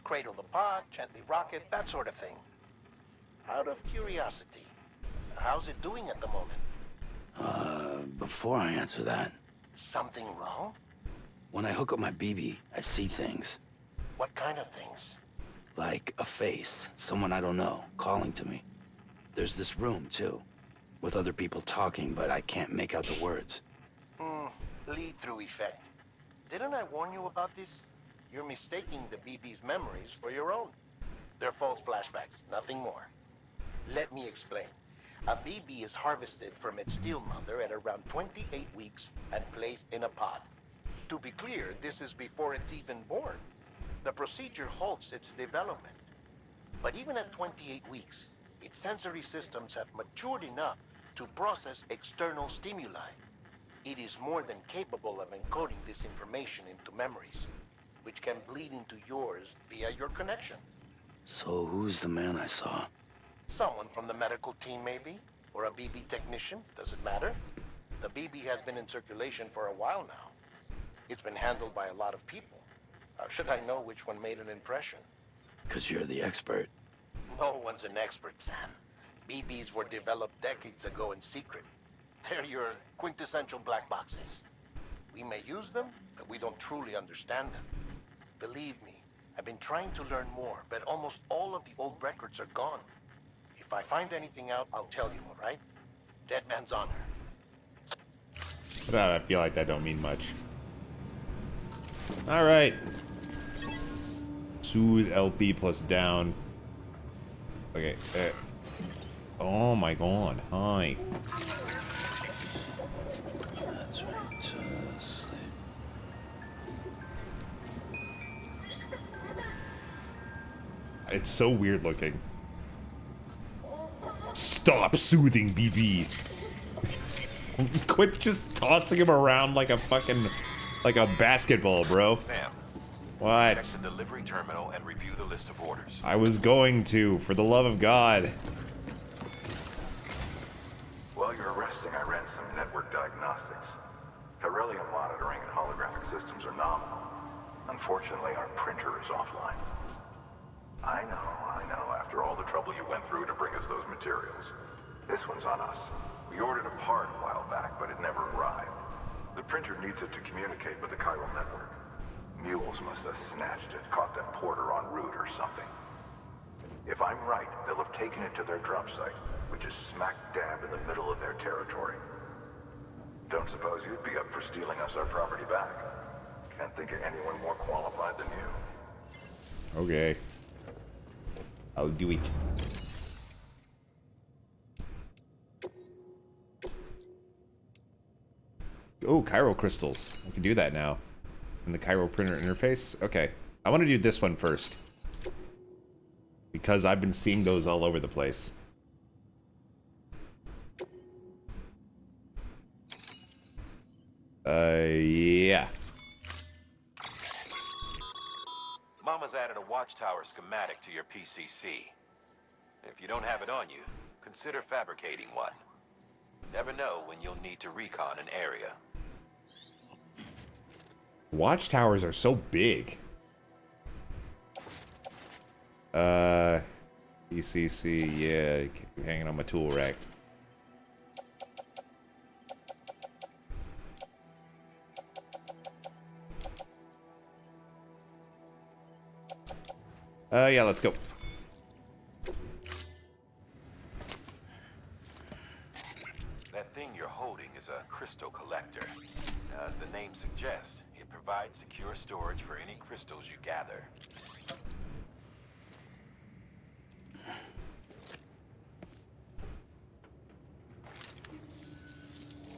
Cradle the pod, gently rock it, that sort of thing. Out of curiosity, how's it doing at the moment? Before I answer that, Something wrong? when I hook up my BB, I see things. What kind of things? Like a face, someone I don't know, calling to me. There's this room, too, with other people talking, but I can't make out the words. Lead-through effect. Didn't I warn you about this? You're mistaking the BB's memories for your own. They're false flashbacks, nothing more. Let me explain. A BB is harvested from its steel mother at around 28 weeks and placed in a pod. To be clear, this is before it's even born. The procedure halts its development. But even at 28 weeks, its sensory systems have matured enough to process external stimuli. It is more than capable of encoding this information into memories, which can bleed into yours via your connection. So who's the man I saw? Someone from the medical team, maybe? Or a BB technician? Does it matter? The BB has been in circulation for a while now. It's been handled by a lot of people. How should I know which one made an impression? 'Cause you're the expert. No one's an expert, Sam. BBs were developed decades ago in secret. They're your quintessential black boxes. We may use them, but we don't truly understand them. Believe me, I've been trying to learn more, but almost all of the old records are gone. If I find anything out, I'll tell you, all right? Dead man's honor. I feel like that don't mean much. All right. Soothe LP plus down. Okay. Oh my god. Hi. That's right. Just sleep. It's so weird looking. Stop soothing BB. Quit just tossing him around like a fucking, like a basketball, bro. Sam, What? check the delivery terminal and review the list of orders. I was going to, for the love of God. While you're resting, I ran some network diagnostics. Beryllium monitoring and holographic systems are nominal. Unfortunately, our printer is offline. I know. After all the trouble you went through to bring us those materials. This one's on us. We ordered a part a while back, but it never arrived. The printer needs it to communicate with the chiral network. Mules must have snatched it, caught that porter en route or something. If I'm right, they'll have taken it to their drop site, which is smack dab in the middle of their territory. Don't suppose you'd be up for stealing us our property back? Can't think of anyone more qualified than you. Okay. I'll do it. Oh, chiral crystals. I can do that now. In the chiral printer interface? Okay. I want to do this one first. Because I've been seeing those all over the place. Yeah. Mama's added a watchtower schematic to your PCC. If you don't have it on you, consider fabricating one. Never know when you'll need to recon an area. Watchtowers are so big. PCC, yeah, hanging on my tool rack. Yeah, let's go. That thing you're holding is a crystal collector. As the name suggests, it provides secure storage for any crystals you gather.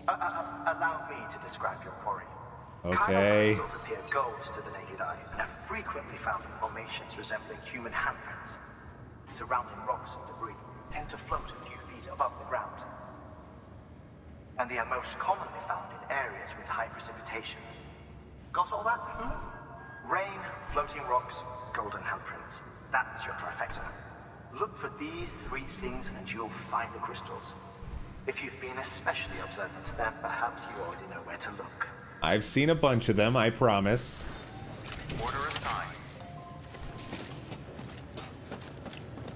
Allow me to describe your quarry. Okay. Chiral crystals appear gold to the naked eye and are frequently found in formations resembling human handprints. Surrounding rocks and debris tend to float a few feet above the ground. And they are most commonly found in areas with high precipitation. Got all that? Rain, floating rocks, golden handprints. That's your trifecta. Look for these three things and you'll find the crystals. If you've been especially observant, then perhaps you already know where to look. I've seen a bunch of them, I promise. Order assigned.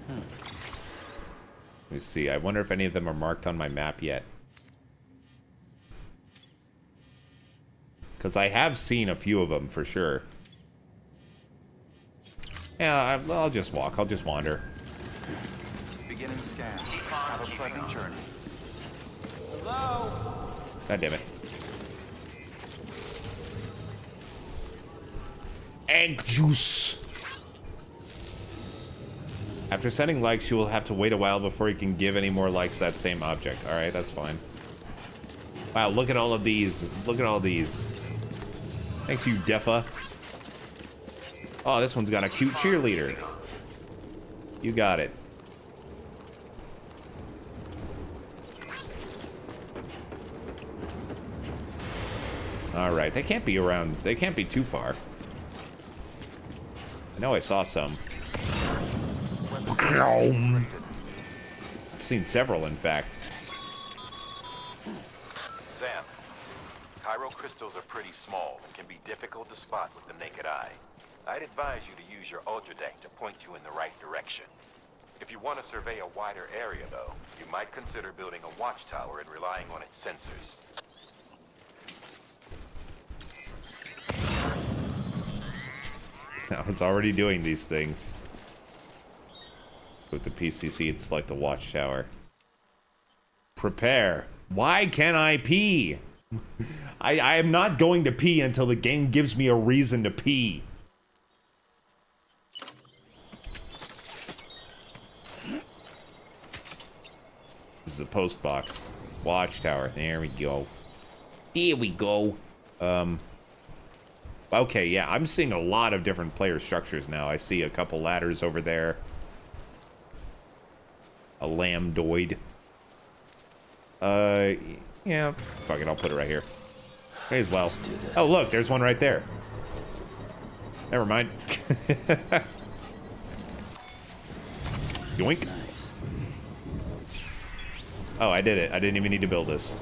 Let me see. I wonder if any of them are marked on my map yet. Because I have seen a few of them for sure. Yeah, I'll just walk. I'll just wander. Beginning scan. Have a pleasant journey. God damn it. Egg juice. After sending likes, you will have to wait a while before you can give any more likes to that same object. Alright, that's fine. Wow, look at all of these. Look at all these. Thanks, you Defa. Oh, this one's got a cute cheerleader. You got it. Alright, they can't be around. They can't be too far. I know I saw some. I've seen several, in fact. Sam, Chiral crystals are pretty small and can be difficult to spot with the naked eye. I'd advise you to use your ultra deck to point you in the right direction. If you want to survey a wider area, though, you might consider building a watchtower and relying on its sensors. I was already doing these things. With the PCC, it's like the watchtower. Prepare. Why can't I pee? I am not going to pee until the game gives me a reason to pee. This is a post box. Watchtower. There we go. Here we go. Okay, yeah, I'm seeing a lot of different player structures now. I see a couple ladders over there. A lambdoid. Yeah, fuck it, I'll put it right here. May as well. Oh, look, there's one right there. Never mind. Yoink. Oh, I did it. I didn't even need to build this.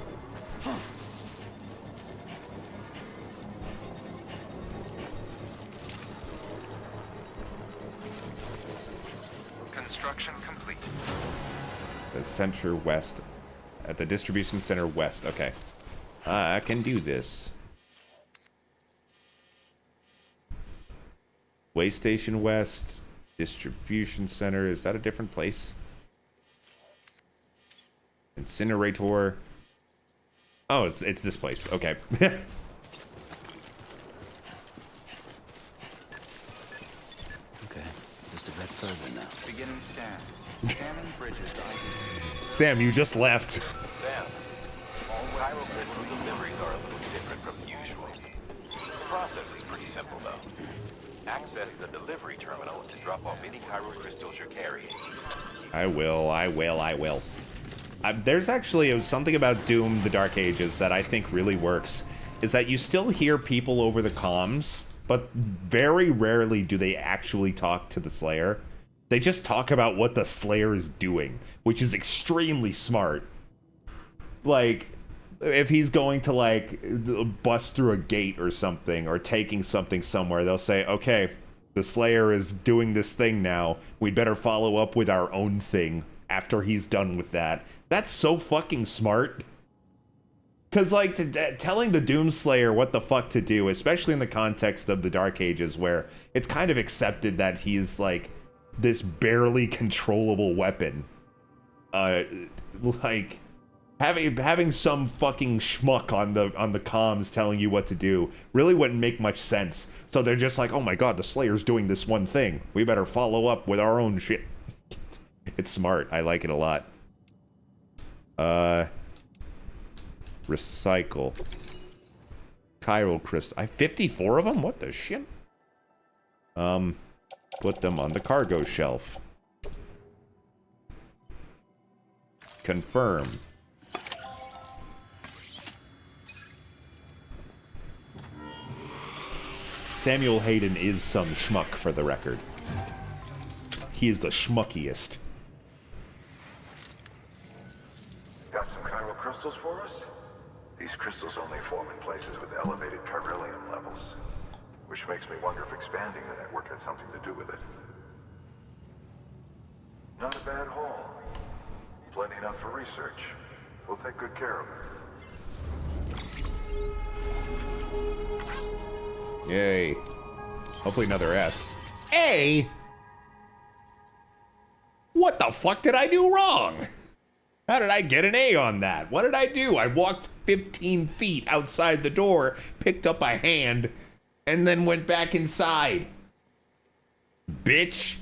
Construction complete. The center west. At the distribution center west. Okay. I can do this. Way station west. Distribution center. Is that a different place? Incinerator. Oh, it's this place. Okay. Okay, just a bit further now. beginning scan. Scanning bridges ID. Sam, you just left. Sam, all chiral crystal deliveries are a little different from usual. The process is pretty simple, though. Access the delivery terminal to drop off any chiral crystals you're carrying. I will. There's actually something about Doom: The Dark Ages that I think really works, is that you still hear people over the comms, but very rarely do they actually talk to the Slayer. They just talk about what the Slayer is doing, which is extremely smart. Like, if he's going to, like, bust through a gate or something, or taking something somewhere, they'll say, okay, the Slayer is doing this thing now. We'd better follow up with our own thing after he's done with that. That's so fucking smart. Because, like, telling the Doomslayer what the fuck to do, especially in the context of the Dark Ages, where it's kind of accepted that he's, like, this barely controllable weapon. Like, having some fucking schmuck on the comms telling you what to do really wouldn't make much sense. So they're just like, oh my god, the Slayer's doing this one thing. We better follow up with our own shit. It's smart. I like it a lot. Recycle. Chiral crystal. I have 54 of them? What the shit? Put them on the cargo shelf. Confirm. Samuel Hayden is some schmuck, for the record. He is the schmuckiest. Got some chiral crystals for us? These crystals only form in places with elevated chiralium levels, which makes me wonder if expanding the network had something to do with it. Not a bad haul. Plenty enough for research. We'll take good care of it. Yay. Hopefully another S. A? What the fuck did I do wrong? How did I get an A on that? What did I do? I walked 15 feet outside the door, picked up a hand, and then went back inside. Bitch.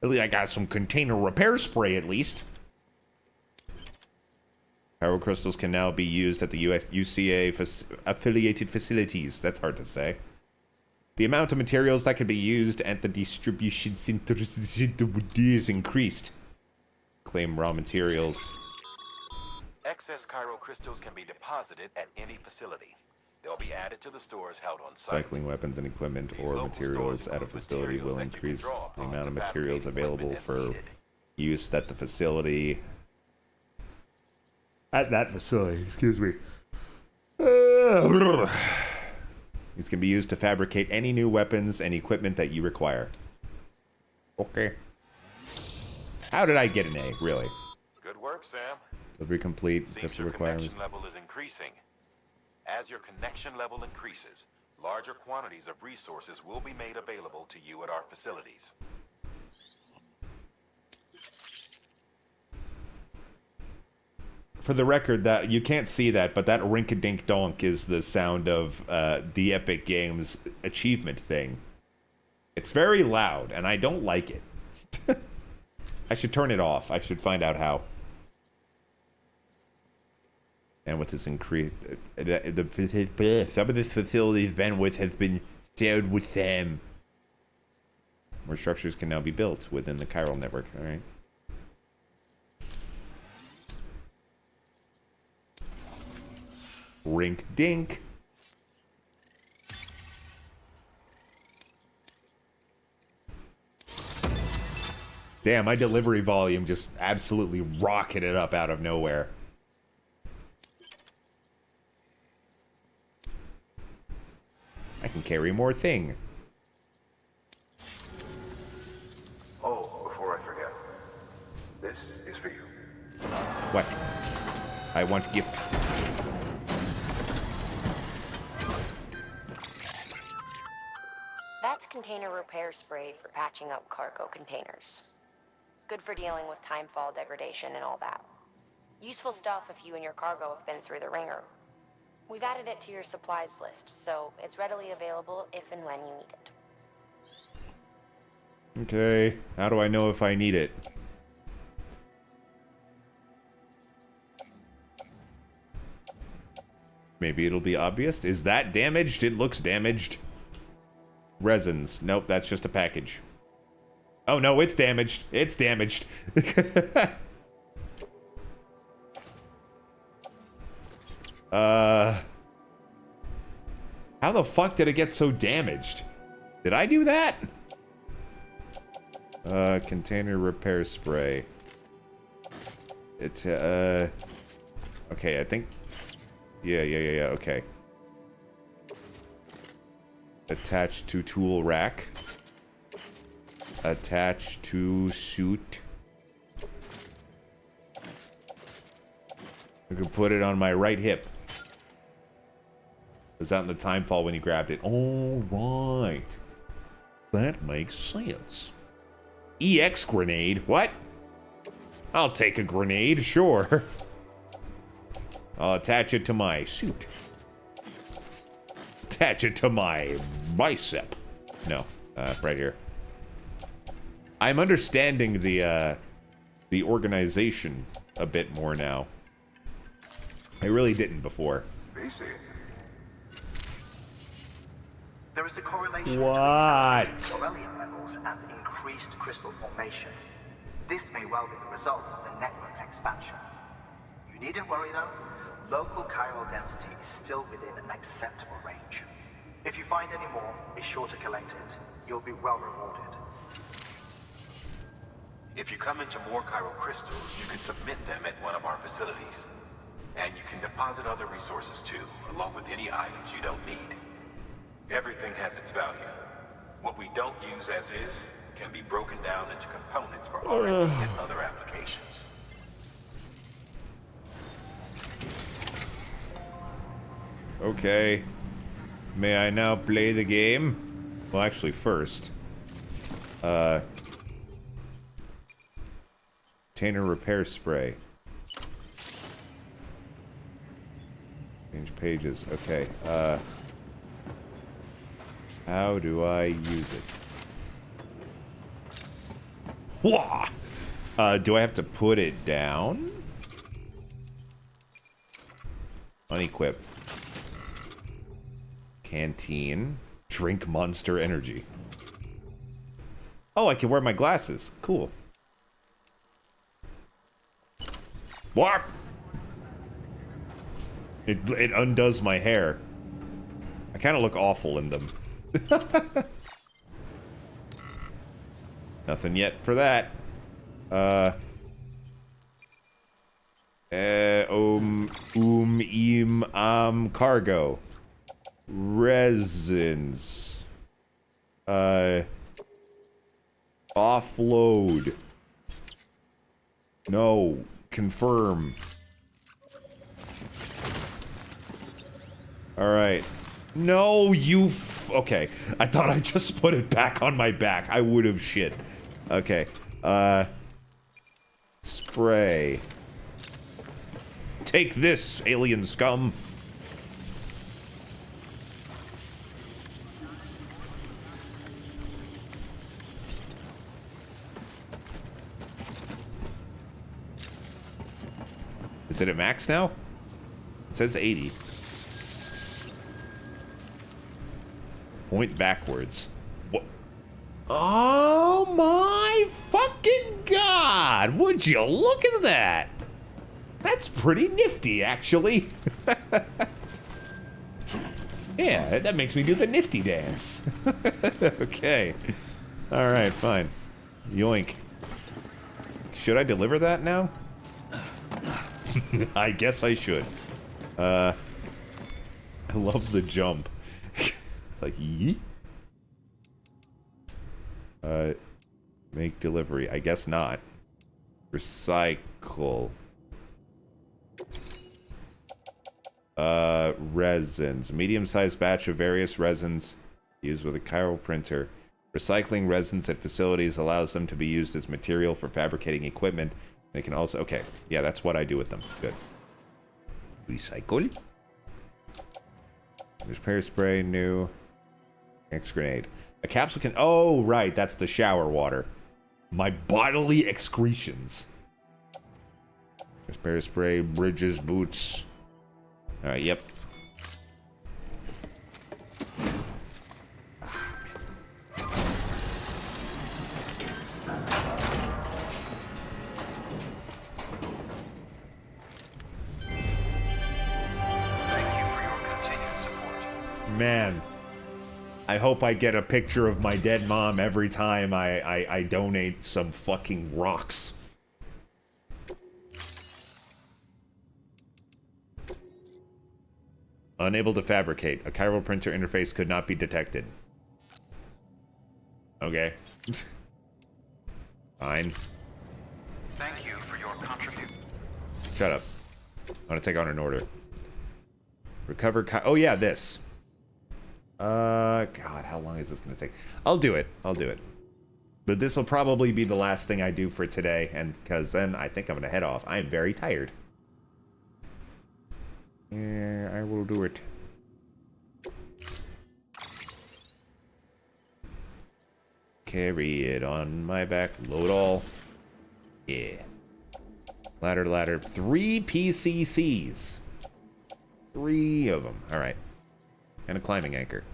At least I got some container repair spray, at least. Chiral crystals can now be used at the UCA affiliated facilities. That's hard to say. The amount of materials that can be used at the distribution centers is increased. Claim raw materials. Excess chiral crystals can be deposited at any facility. They'll be added to the stores held on site. Cycling weapons and equipment or materials at a facility will increase the amount of materials available for use at the facility. At that facility, excuse me. These can be used to fabricate any new weapons and equipment that you require. Okay. How did I get an A, really? Good work, Sam. Delivery complete. Seems Pistol your requirements. connection level is increasing. As your connection level increases, larger quantities of resources will be made available to you at our facilities. For the record, that you can't see that, but that rink-a-dink-donk is the sound of the Epic Games achievement thing. It's very loud, and I don't like it. I should turn it off. I should find out how. And with this increase, some of this facility's bandwidth has been shared with Sam. More structures can now be built within the chiral network. All right. Rink dink. Damn, my delivery volume just absolutely rocketed up out of nowhere. I can carry more thing. Oh, before I forget, this is for you. What? I want gift. That's container repair spray for patching up cargo containers. Good for dealing with timefall degradation and all that. Useful stuff if you and your cargo have been through the ringer. We've added it to your supplies list, so it's readily available if and when you need it. Okay, how do I know if I need it? Maybe it'll be obvious. Is that damaged? It looks damaged. Resins. Nope, that's just a package. Oh no, it's damaged. It's damaged. How the fuck did it get so damaged? Did I do that? Container repair spray. It's, okay, I think... Yeah, okay. Attached to tool rack. Attached to suit. I could put it on my right hip. It was out in the timefall when you grabbed it. All right. That makes sense. EX grenade? What? I'll take a grenade, sure. I'll attach it to my suit. Attach it to my bicep. No, right here. I'm understanding the organization a bit more now. I really didn't before. There is a correlation What? between beryllium levels and increased crystal formation. This may well be the result of the network's expansion. You needn't worry though. Local chiral density is still within an acceptable range. If you find any more, be sure to collect it. You'll be well rewarded. If you come into more chiral crystals, you can submit them at one of our facilities. And you can deposit other resources too, along with any items you don't need. Everything has its value. What we don't use as is can be broken down into components for R&D and other applications. Okay. May I now play the game? Well, actually, first. Container repair spray. Change pages. Okay. How do I use it? Wah! Do I have to put it down? Unequip. Canteen. Drink Monster Energy. Oh, I can wear my glasses. Cool. Warp! It undoes my hair. I kind of look awful in them. Nothing yet for that. Im, Cargo. Resins. Offload. No. Confirm. Alright. No, you... Okay. I thought I just put it back on my back. I would have shit. Okay. Spray. Take this, alien scum. Is it at max now? It says 80. Point backwards. What? Oh my fucking god! Would you look at that? That's pretty nifty, actually. Yeah, that makes me do the nifty dance. Okay. Alright, fine. Yoink. Should I deliver that now? I guess I should. I love the jump. Like, yee? Make delivery. I guess not. Recycle. Resins. Medium-sized batch of various resins used with a chiral printer. Recycling resins at facilities allows them to be used as material for fabricating equipment. They can also... Okay. Yeah, that's what I do with them. Good. Recycle. Repair spray, new. X grenade. A capsule can... Oh, right. That's the shower water. My bodily excretions. Repair spray, bridges, boots. Alright, yep. Man, I hope I get a picture of my dead mom every time I donate some fucking rocks. Unable to fabricate. A chiral printer interface could not be detected. Okay. Fine. Thank you for your contribution. Shut up. I want to take on an order. Recover oh yeah, this. God, how long is this going to take? I'll do it. I'll do it. But this will probably be the last thing I do for today, and because then I think I'm going to head off. I am very tired. Yeah, I will do it. Carry it on my back. Load all. Yeah. Ladder, ladder. 3 PCCs. 3 of them. All right. And a climbing anchor.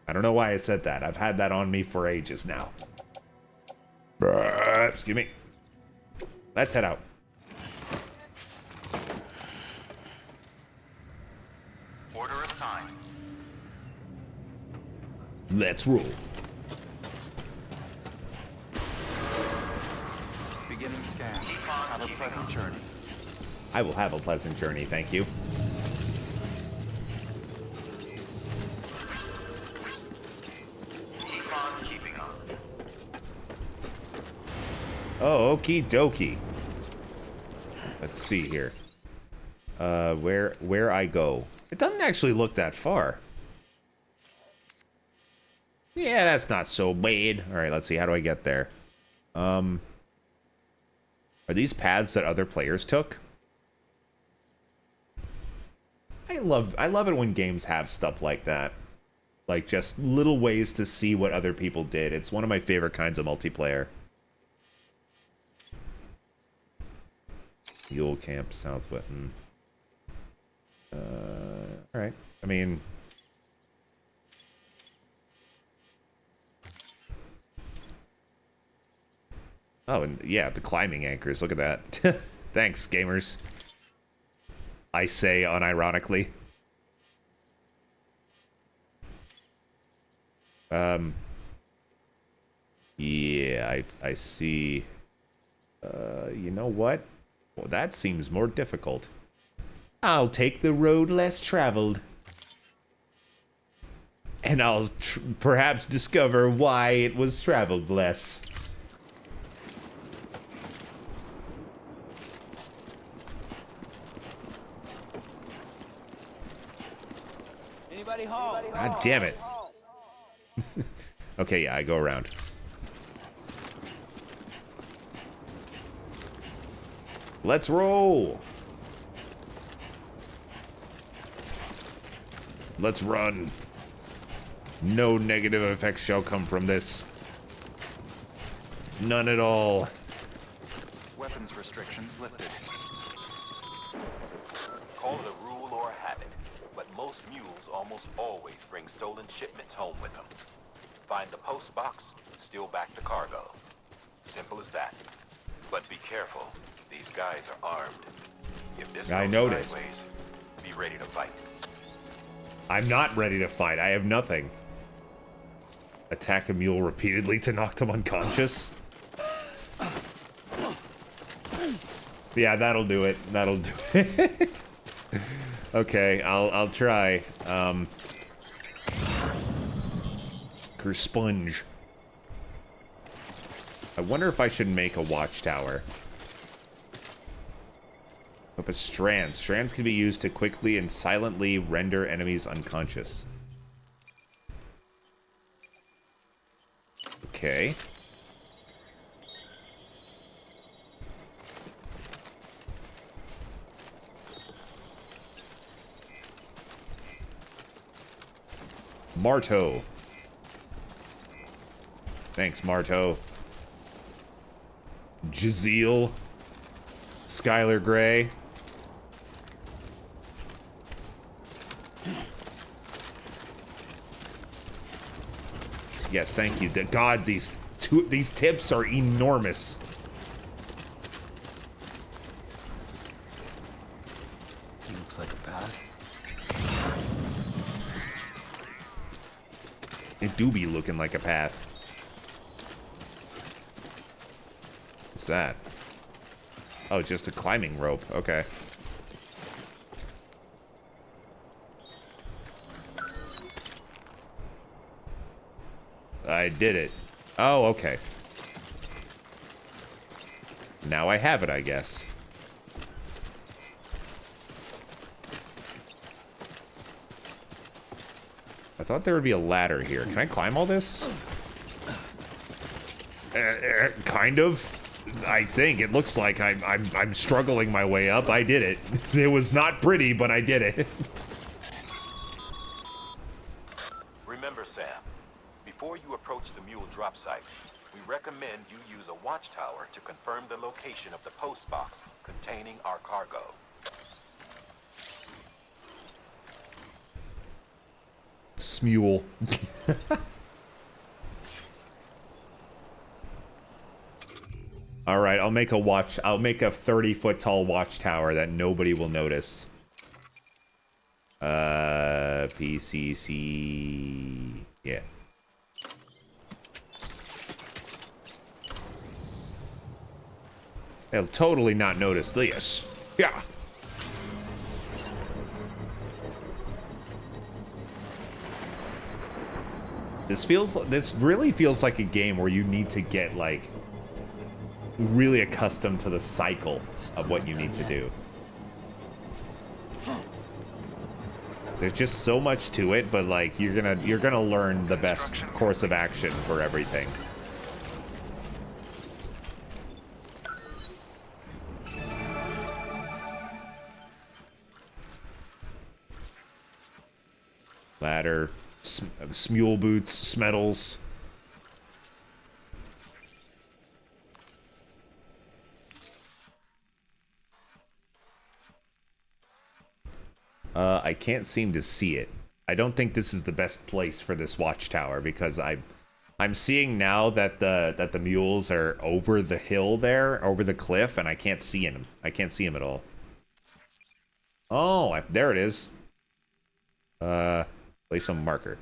I don't know why I said that. I've had that on me for ages now. Excuse me. Let's head out. Order assigned. Let's roll. Beginning scan. Have a pleasant journey. I will have a pleasant journey, thank you. Oh, okie dokie. Let's see here. Where I go. It doesn't actually look that far. Yeah, that's not so bad. Alright, let's see. How do I get there? Are these paths that other players took? I love it when games have stuff like that. Like, just little ways to see what other people did. It's one of my favorite kinds of multiplayer. Mule Camp, Southwest. Alright. I mean... Oh, and yeah, the climbing anchors. Look at that. Thanks, gamers. I say unironically. Yeah, I see. You know what? Well, that seems more difficult. I'll take the road less traveled. And I'll perhaps discover why it was traveled less. Anybody home? God damn it. Okay, yeah, I go around. Let's roll. Let's run. No negative effects shall come from this. None at all. Weapons restrictions lifted. Call it a rule or a habit, but most mules almost always bring stolen shipments home with them. Find the post box, steal back the cargo. Simple as that. But be careful. These guys are armed. If this I goes noticed. sideways, be ready to fight. I'm not ready to fight. I have nothing. Attack a mule repeatedly to knock them unconscious. Yeah, that'll do it. That'll do it. Okay, I'll try. Sponge. I wonder if I should make a watchtower. But strands. Strands can be used to quickly and silently render enemies unconscious. Okay. Marto. Thanks, Marto. Jazeel. Skylar Gray. Yes, thank you. God, these tips are enormous. He looks like a path. It do be looking like a path. What's that? Oh, just a climbing rope. Okay. I did it. Oh, okay. Now I have it, I guess. I thought there would be a ladder here. Can I climb all this? Kind of. I think it looks like I'm struggling my way up. I did it. It was not pretty, but I did it. Remember, Sam, before you approach the mule drop site, we recommend you use a watchtower to confirm the location of the post box containing our cargo. Smule. All right, I'll make a 30-foot tall watchtower that nobody will notice. PCC. Yeah. They'll totally not notice this. Yeah. This really feels like a game where you need to get like really accustomed to the cycle of what you need to do. There's just so much to it, but like you're gonna learn the best course of action for everything. Ladder, smule boots, smeddles. I can't seem to see it. I don't think this is the best place for this watchtower because I'm seeing now that the mules are over the hill there, over the cliff, and I can't see them. I can't see them at all. Oh, there it is. Place some marker.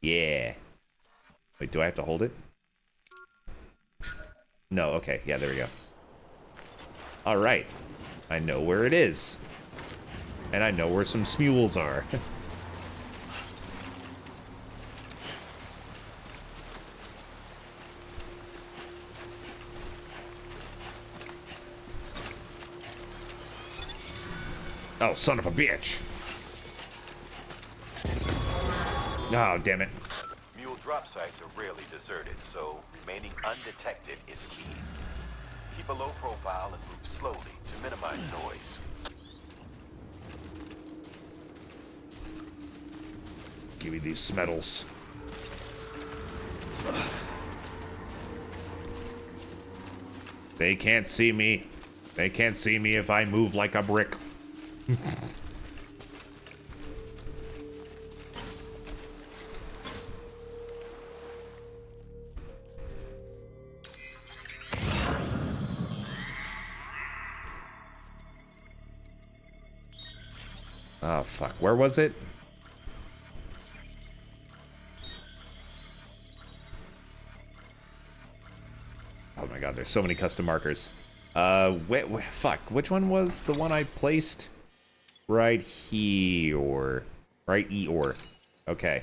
Yeah. Wait, do I have to hold it? No, okay. Yeah, there we go. All right. I know where it is. And I know where some smules are. Oh, son of a bitch. Oh, damn it. Mule drop sites are rarely deserted, so remaining undetected is key. Keep a low profile and move slowly to minimize noise. Give me these metals. They can't see me. They can't see me if I move like a brick. Oh, fuck. Where was it? Oh my god, there's so many custom markers. Fuck. Which one was the one I placed? Right here. Right Eeyore. Okay.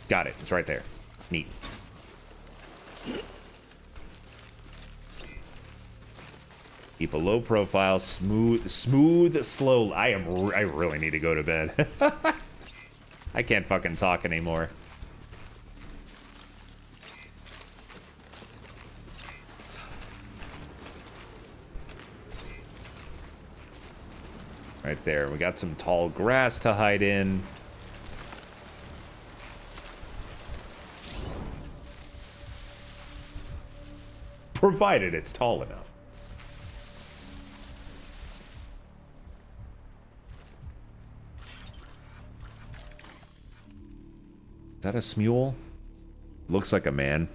Got it. It's right there. Neat. Keep a low profile, smooth, slow. I really need to go to bed. I can't fucking talk anymore. Right there. We got some tall grass to hide in. Provided it's tall enough. Is that a smule? Looks like a man.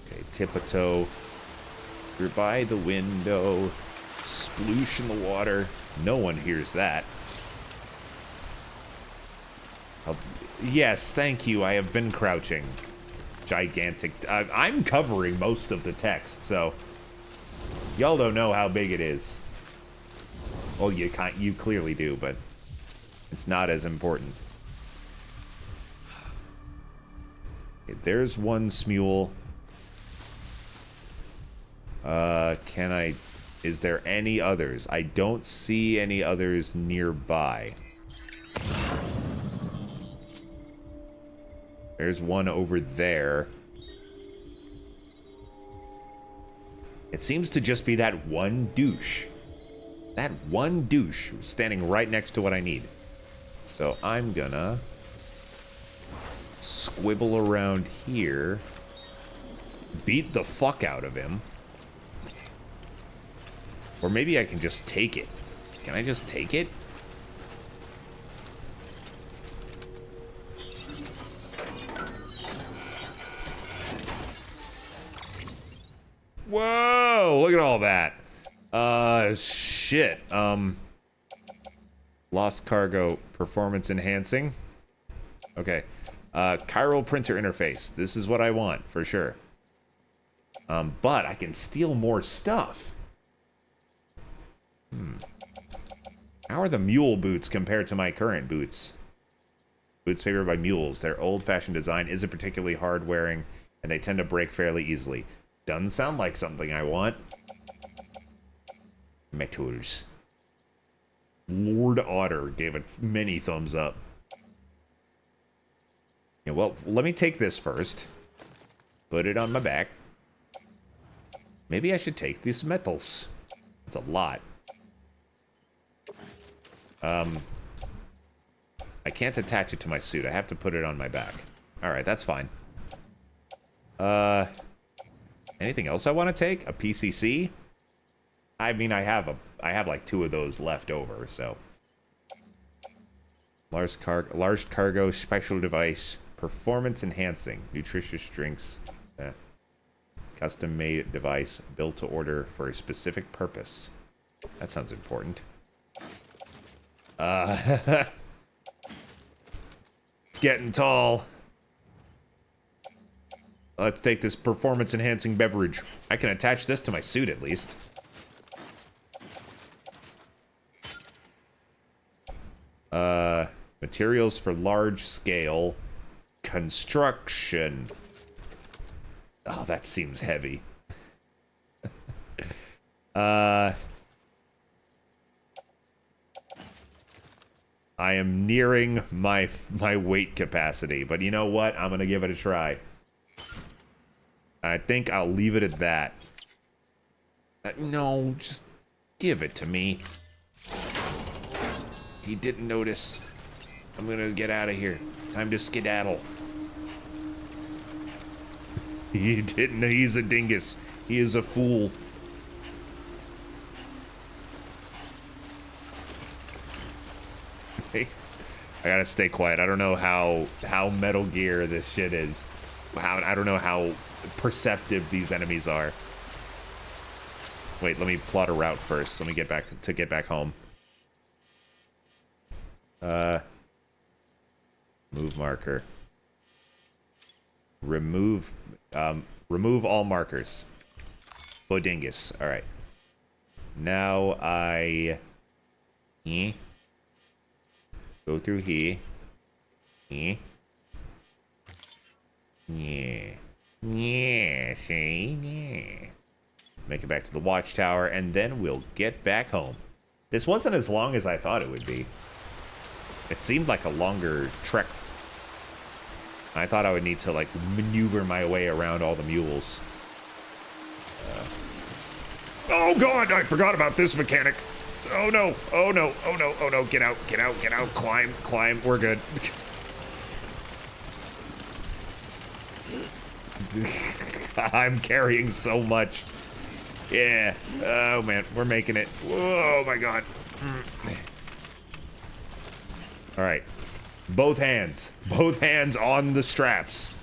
Okay, tip a toe. You're by the window. Sploosh in the water. No one hears that. Yes, thank you. I have been crouching. Gigantic. I'm covering most of the text, so y'all don't know how big it is. Oh, you clearly do, but it's not as important. Okay, there's one smule. Is there any others? I don't see any others nearby. There's one over there. It seems to just be that one douche. That one douche standing right next to what I need. So I'm gonna squibble around here. Beat the fuck out of him. Or maybe I can just take it. Can I just take it? Whoa, look at all that. Shit. Lost cargo, performance enhancing. Okay. Chiral printer interface. This is what I want, for sure. But I can steal more stuff. How are the mule boots compared to my current boots? Boots favored by mules. Their old-fashioned design isn't particularly hard-wearing, and they tend to break fairly easily. Doesn't sound like something I want. Metals. Lord Otter gave it many thumbs up. Yeah, well, let me take this first. Put it on my back. Maybe I should take these metals. It's a lot. I can't attach it to my suit. I have to put it on my back. Alright, that's fine. Anything else I want to take? A PCC? I mean, I have like 2 of those left over, so. Large cargo special device. Performance enhancing. Nutritious drinks. Custom made device built to order for a specific purpose. That sounds important. It's getting tall. Let's take this performance-enhancing beverage. I can attach this to my suit, at least. Materials for large-scale construction. Oh, that seems heavy. I am nearing my weight capacity, but you know what? I'm gonna give it a try. I think I'll leave it at that. No, just give it to me. He didn't notice. I'm gonna get out of here. Time to skedaddle. He didn't. He's a dingus. He is a fool. I gotta stay quiet. I don't know how Metal Gear this shit is. I don't know how perceptive these enemies are. Wait, let me plot a route first. Let me get back home. Move marker. Remove all markers. Bodingus. All right. Now I go through here. Yeah, see? Yeah. Make it back to the watchtower, and then we'll get back home. This wasn't as long as I thought it would be. It seemed like a longer trek. I thought I would need to, like, maneuver my way around all the mules. Oh, God! I forgot about this mechanic. Oh, no. Oh, no. Oh, no. Oh, no. Get out. Get out. Get out. Climb. Climb. We're good. I'm carrying so much. Yeah. Oh, man. We're making it. Oh, my God. All right. Both hands. Both hands on the straps.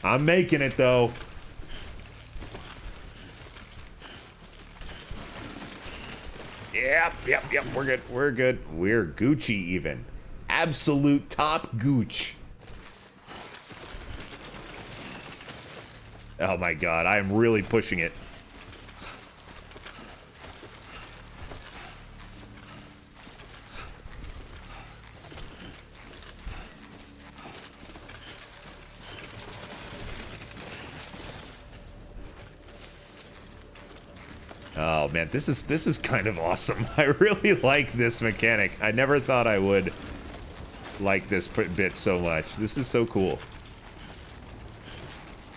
I'm making it, though. Yep. We're good. We're good. We're Gucci, even. Absolute top gooch. Oh my God, I am really pushing it. Oh man, this is kind of awesome. I really like this mechanic. I never thought I would like this bit so much. This is so cool.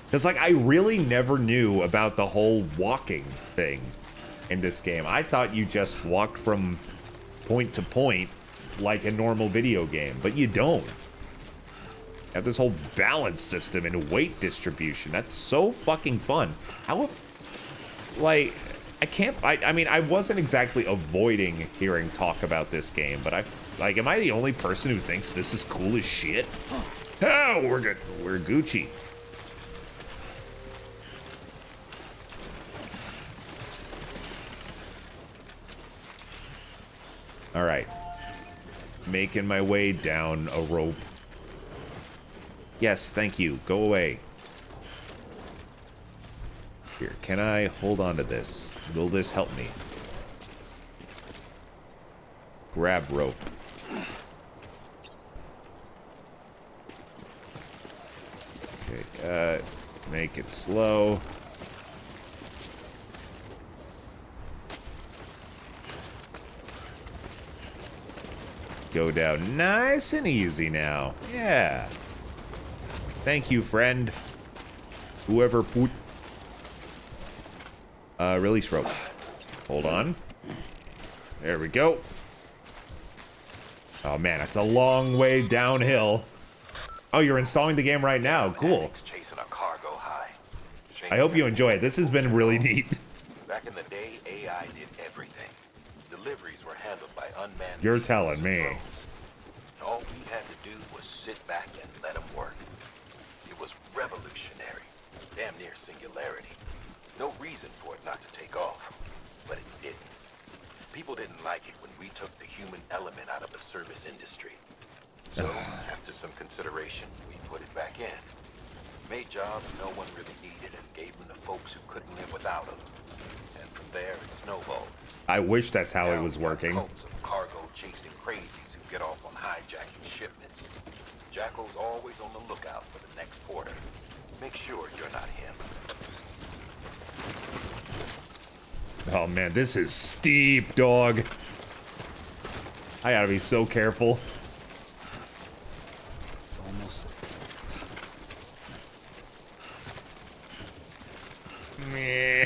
Because, like, I really never knew about the whole walking thing in this game. I thought you just walked from point to point like a normal video game, but you don't. You have this whole balance system and weight distribution. That's so fucking fun. How if, like, I mean, I wasn't exactly avoiding hearing talk about this game, but am I the only person who thinks this is cool as shit? Oh, we're good. We're Gucci. All right. Making my way down a rope. Yes, thank you. Go away. Here, can I hold on to this? Will this help me? Grab rope. Okay, make it slow. Go down nice and easy now. Yeah. Thank you, friend. Whoever put... release rope. Hold on. There we go. Oh man, that's a long way downhill. Oh, you're installing the game right now. Cool. Chasing a cargo high. I hope you enjoy it. This has been really neat. Back in the day, AI did everything. Deliveries were handled by unmanned. You're telling me. And all we had to do was sit back and let them work. It was revolutionary. Damn near singularity. No reason for it not to take off. But it didn't. People didn't like it when we took the human element out of the service industry. So, after some consideration, we put it back in. Made jobs no one really needed and gave them to folks who couldn't live without them. And from there, it snowballed. I wish that's how it Now was we got working. cults of cargo-chasing crazies who get off on hijacking shipments. Jackal's always on the lookout for the next porter. Make sure you're not him. Oh man, this is steep, dog. I gotta be so careful. Almost. Meh.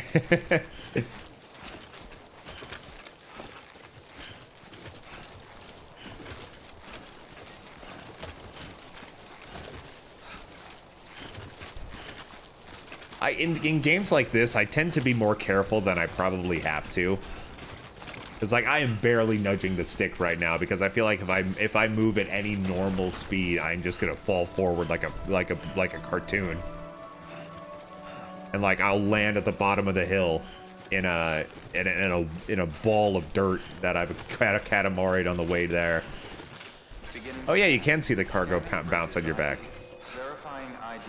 In games like this, I tend to be more careful than I probably have to. It's like I am barely nudging the stick right now because I feel like if I move at any normal speed, I'm just gonna fall forward like a cartoon, and like I'll land at the bottom of the hill in a ball of dirt that I've catamaried on the way there. Oh yeah, you can see the cargo bounce on your back. Verifying ID.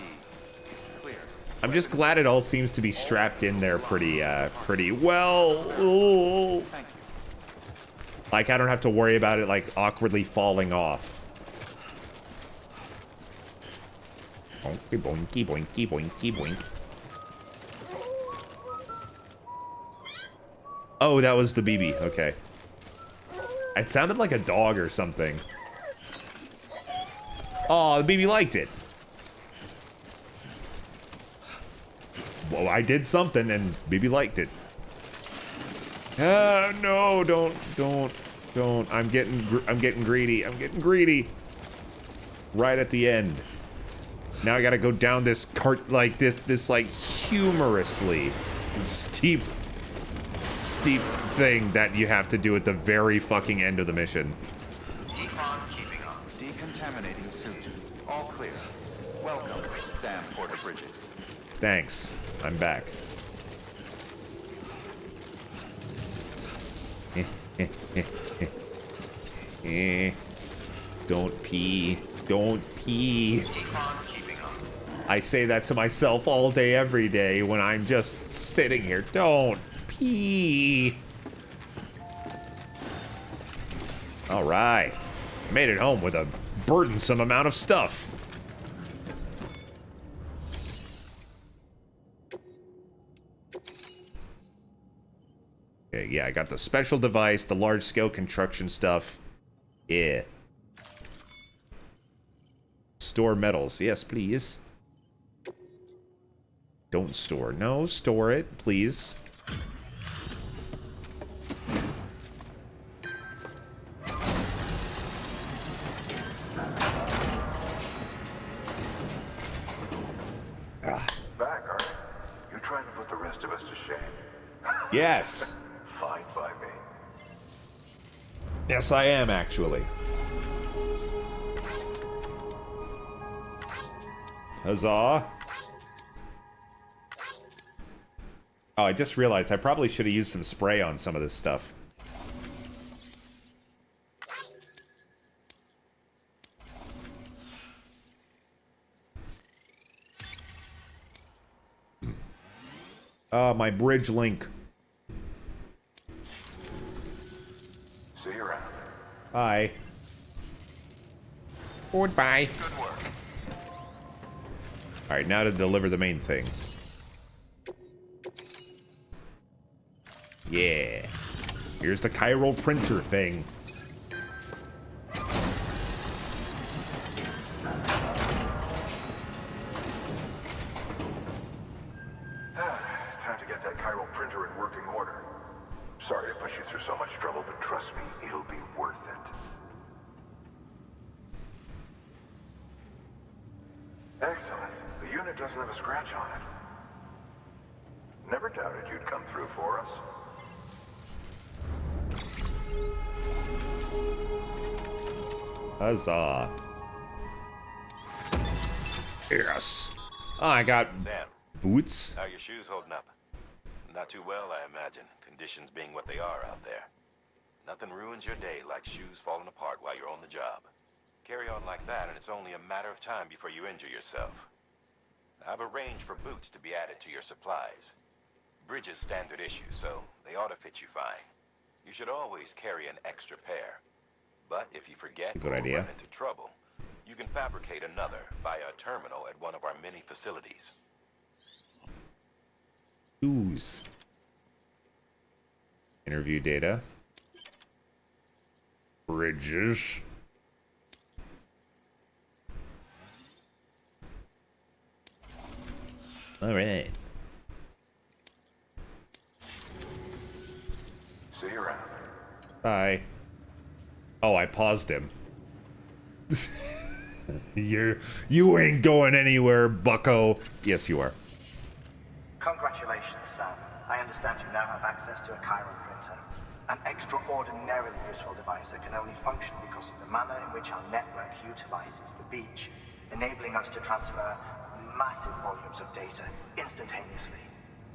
Clear. I'm just glad it all seems to be strapped in there pretty well. Ooh. Thank you. Like I don't have to worry about it like awkwardly falling off. Boinky boinky boinky boinky boink. Oh, that was the BB. Okay. It sounded like a dog or something. Oh, the BB liked it. Well, I did something and BB liked it. No, don't. I'm getting greedy. I'm getting greedy. Right at the end. Now I gotta go down this cart like this like humorously steep thing that you have to do at the very fucking end of the mission. Decon keeping up. Decontaminating suit. All clear. Welcome, Sam Porter Bridges. Thanks. I'm back. Don't pee. Don't pee. I say that to myself all day, every day when I'm just sitting here. Don't pee. All right. Made it home with a burdensome amount of stuff. Okay, yeah, I got the special device, the large-scale construction stuff. Yeah. Store metals. Yes, please. Don't store. No, store it, please. Back, aren't you? You trying to put the rest of us to shame? Yes. Fine by me. Yes, I am, actually. Huzzah. Oh, I just realized I probably should have used some spray on some of this stuff. My bridge link. See you around. Bye. Goodbye. Good work. Alright, now to deliver the main thing. Yeah. Here's the chiral printer thing. Time to get that chiral printer in working order. Sorry to push you through so much trouble, but trust me, it'll be worth it. Excellent. The unit doesn't have a scratch on it. Never doubted you'd come through for us. Huzzah. Yes. Oh, I got Sam, boots. how are your shoes holding up? Not too well, I imagine. Conditions being what they are out there. Nothing ruins your day like shoes falling apart while you're on the job. Carry on like that, and it's only a matter of time before you injure yourself. I've arranged for boots to be added to your supplies. Bridges standard issue, so they ought to fit you fine. You should always carry an extra pair. But if you forget Good or idea. run into trouble, you can fabricate another via a terminal at one of our many facilities. Shoes. Interview data. Bridges. All right. See you around. Bye. Oh, I paused him. You ain't going anywhere, bucko. Yes, you are. Congratulations, Sam. I understand you now have access to a chiral printer. An extraordinarily useful device that can only function because of the manner in which our network utilizes the beach, enabling us to transfer massive volumes of data instantaneously.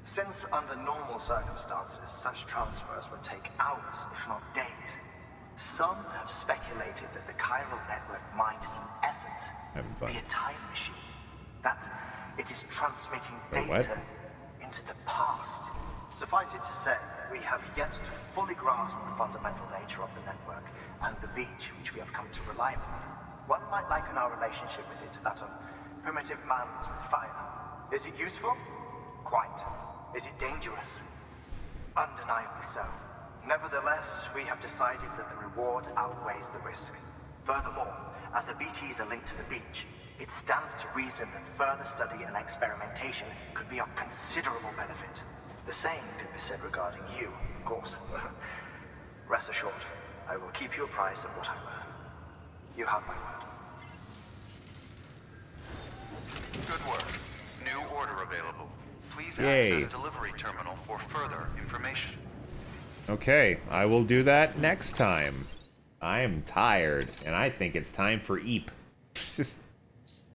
Since under normal circumstances, such transfers would take hours, if not days, some have speculated that the chiral network might, in essence, be a time machine. That it is transmitting data into the past. Suffice it to say, we have yet to fully grasp the fundamental nature of the network and the beach which we have come to rely on. One might liken our relationship with it to that of primitive man's with fire. Is it useful? Quite. Is it dangerous? Undeniably so. Nevertheless, we have decided that the reward outweighs the risk. Furthermore, as the BTs are linked to the beach, it stands to reason that further study and experimentation could be of considerable benefit. The same could be said regarding you, of course. Rest assured, I will keep you apprised of what I learn. You have my word. Good work. New order available. Please Yay. access delivery terminal for further information. Okay, I will do that next time. I am tired, and I think it's time for Eep.